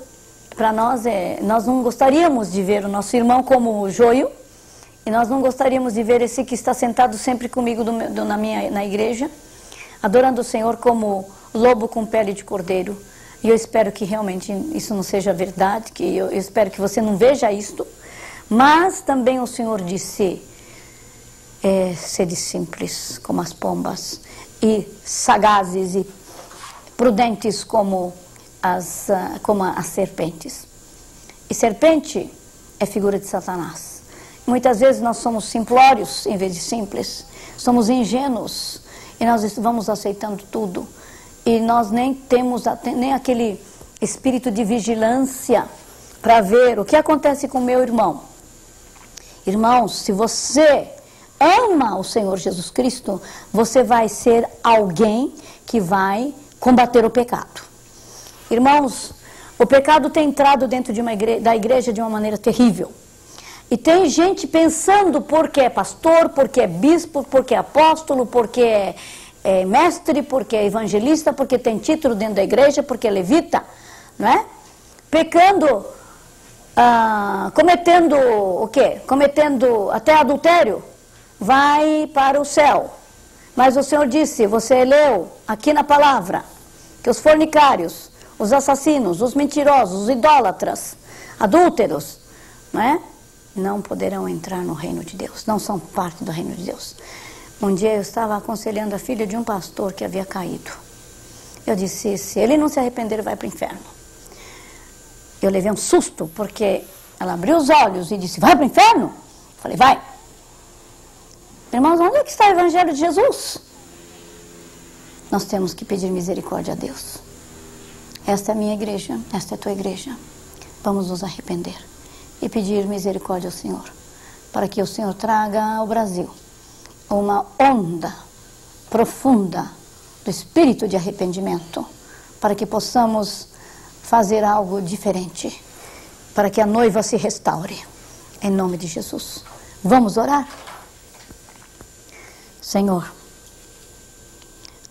para nós, nós não gostaríamos de ver o nosso irmão como joio, e nós não gostaríamos de ver esse que está sentado sempre comigo na igreja, adorando o Senhor como lobo com pele de cordeiro. E eu espero que realmente isso não seja verdade, que eu espero que você não veja isto. Mas também o Senhor disse: sede simples como as pombas, e sagazes e prudentes como as serpentes. E serpente é figura de Satanás. Muitas vezes nós somos simplórios em vez de simples, somos ingênuos e nós vamos aceitando tudo. E nós nem temos nem aquele espírito de vigilância para ver o que acontece com o meu irmão. Irmãos, se você ama o Senhor Jesus Cristo, você vai ser alguém que vai combater o pecado. Irmãos, o pecado tem entrado dentro da igreja de uma maneira terrível. E tem gente pensando porque é pastor, porque é bispo, porque é apóstolo, porque é mestre, porque é evangelista, porque tem título dentro da igreja, porque é levita, não é? Pecando, cometendo o quê? Cometendo até adultério, vai para o céu. Mas o Senhor disse, você leu aqui na palavra, que os fornicários, os assassinos, os mentirosos, os idólatras, adúlteros, não é? Não poderão entrar no reino de Deus, não são parte do reino de Deus. Um dia eu estava aconselhando a filha de um pastor que havia caído. Eu disse, se ele não se arrepender, vai para o inferno. Eu levei um susto, porque ela abriu os olhos e disse, vai para o inferno? Eu falei, vai. Irmãos, onde é que está o evangelho de Jesus? Nós temos que pedir misericórdia a Deus. Esta é a minha igreja, esta é a tua igreja. Vamos nos arrepender e pedir misericórdia ao Senhor, para que o Senhor traga ao Brasil uma onda profunda do espírito de arrependimento, para que possamos fazer algo diferente, para que a noiva se restaure, em nome de Jesus. Vamos orar? Senhor,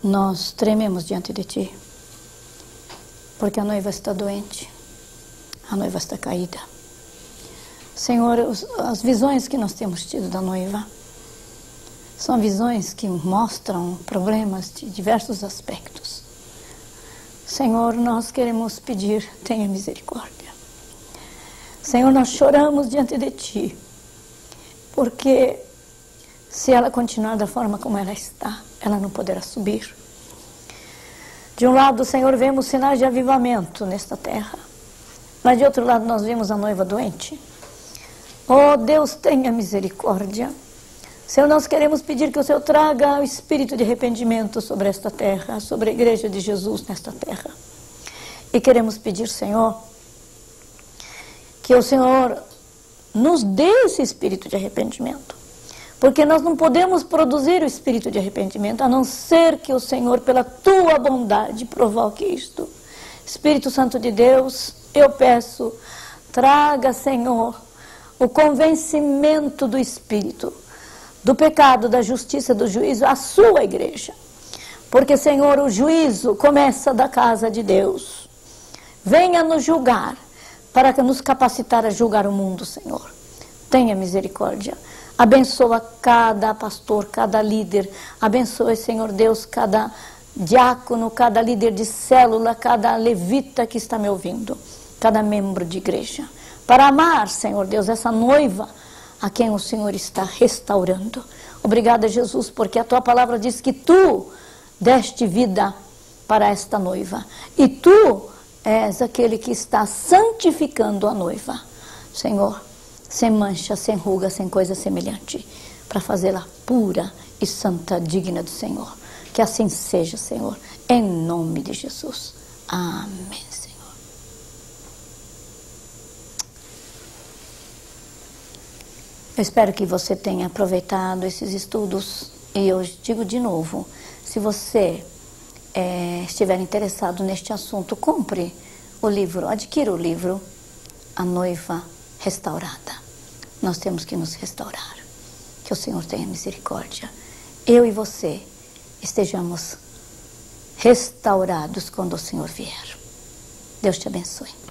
nós trememos diante de Ti, porque a noiva está doente, a noiva está caída. Senhor, as visões que nós temos tido da noiva são visões que mostram problemas de diversos aspectos. Senhor, nós queremos pedir, tenha misericórdia. Senhor, nós choramos diante de Ti, porque se ela continuar da forma como ela está, ela não poderá subir. De um lado, Senhor, vemos sinais de avivamento nesta terra, mas de outro lado nós vemos a noiva doente. Oh, Deus, tenha misericórdia. Senhor, nós queremos pedir que o Senhor traga o espírito de arrependimento sobre esta terra, sobre a igreja de Jesus nesta terra. E queremos pedir, Senhor, que o Senhor nos dê esse espírito de arrependimento. Porque nós não podemos produzir o espírito de arrependimento, a não ser que o Senhor, pela tua bondade, provoque isto. Espírito Santo de Deus, eu peço, traga, Senhor, o convencimento do Espírito, do pecado, da justiça, do juízo, à sua igreja. Porque, Senhor, o juízo começa da casa de Deus. Venha nos julgar, para nos capacitar a julgar o mundo, Senhor. Tenha misericórdia. Abençoa cada pastor, cada líder. Abençoe, Senhor Deus, cada diácono, cada líder de célula, cada levita que está me ouvindo, cada membro de igreja. Para amar, Senhor Deus, essa noiva a quem o Senhor está restaurando. Obrigada, Jesus, porque a tua palavra diz que tu deste vida para esta noiva. E tu és aquele que está santificando a noiva, Senhor, sem mancha, sem ruga, sem coisa semelhante, para fazê-la pura e santa, digna do Senhor. Que assim seja, Senhor, em nome de Jesus. Amém, Senhor. Eu espero que você tenha aproveitado esses estudos. E eu digo de novo, se você estiver interessado neste assunto, compre o livro, adquira o livro A Noiva Restaurada. Nós temos que nos restaurar. Que o Senhor tenha misericórdia. Eu e você estejamos restaurados quando o Senhor vier. Deus te abençoe.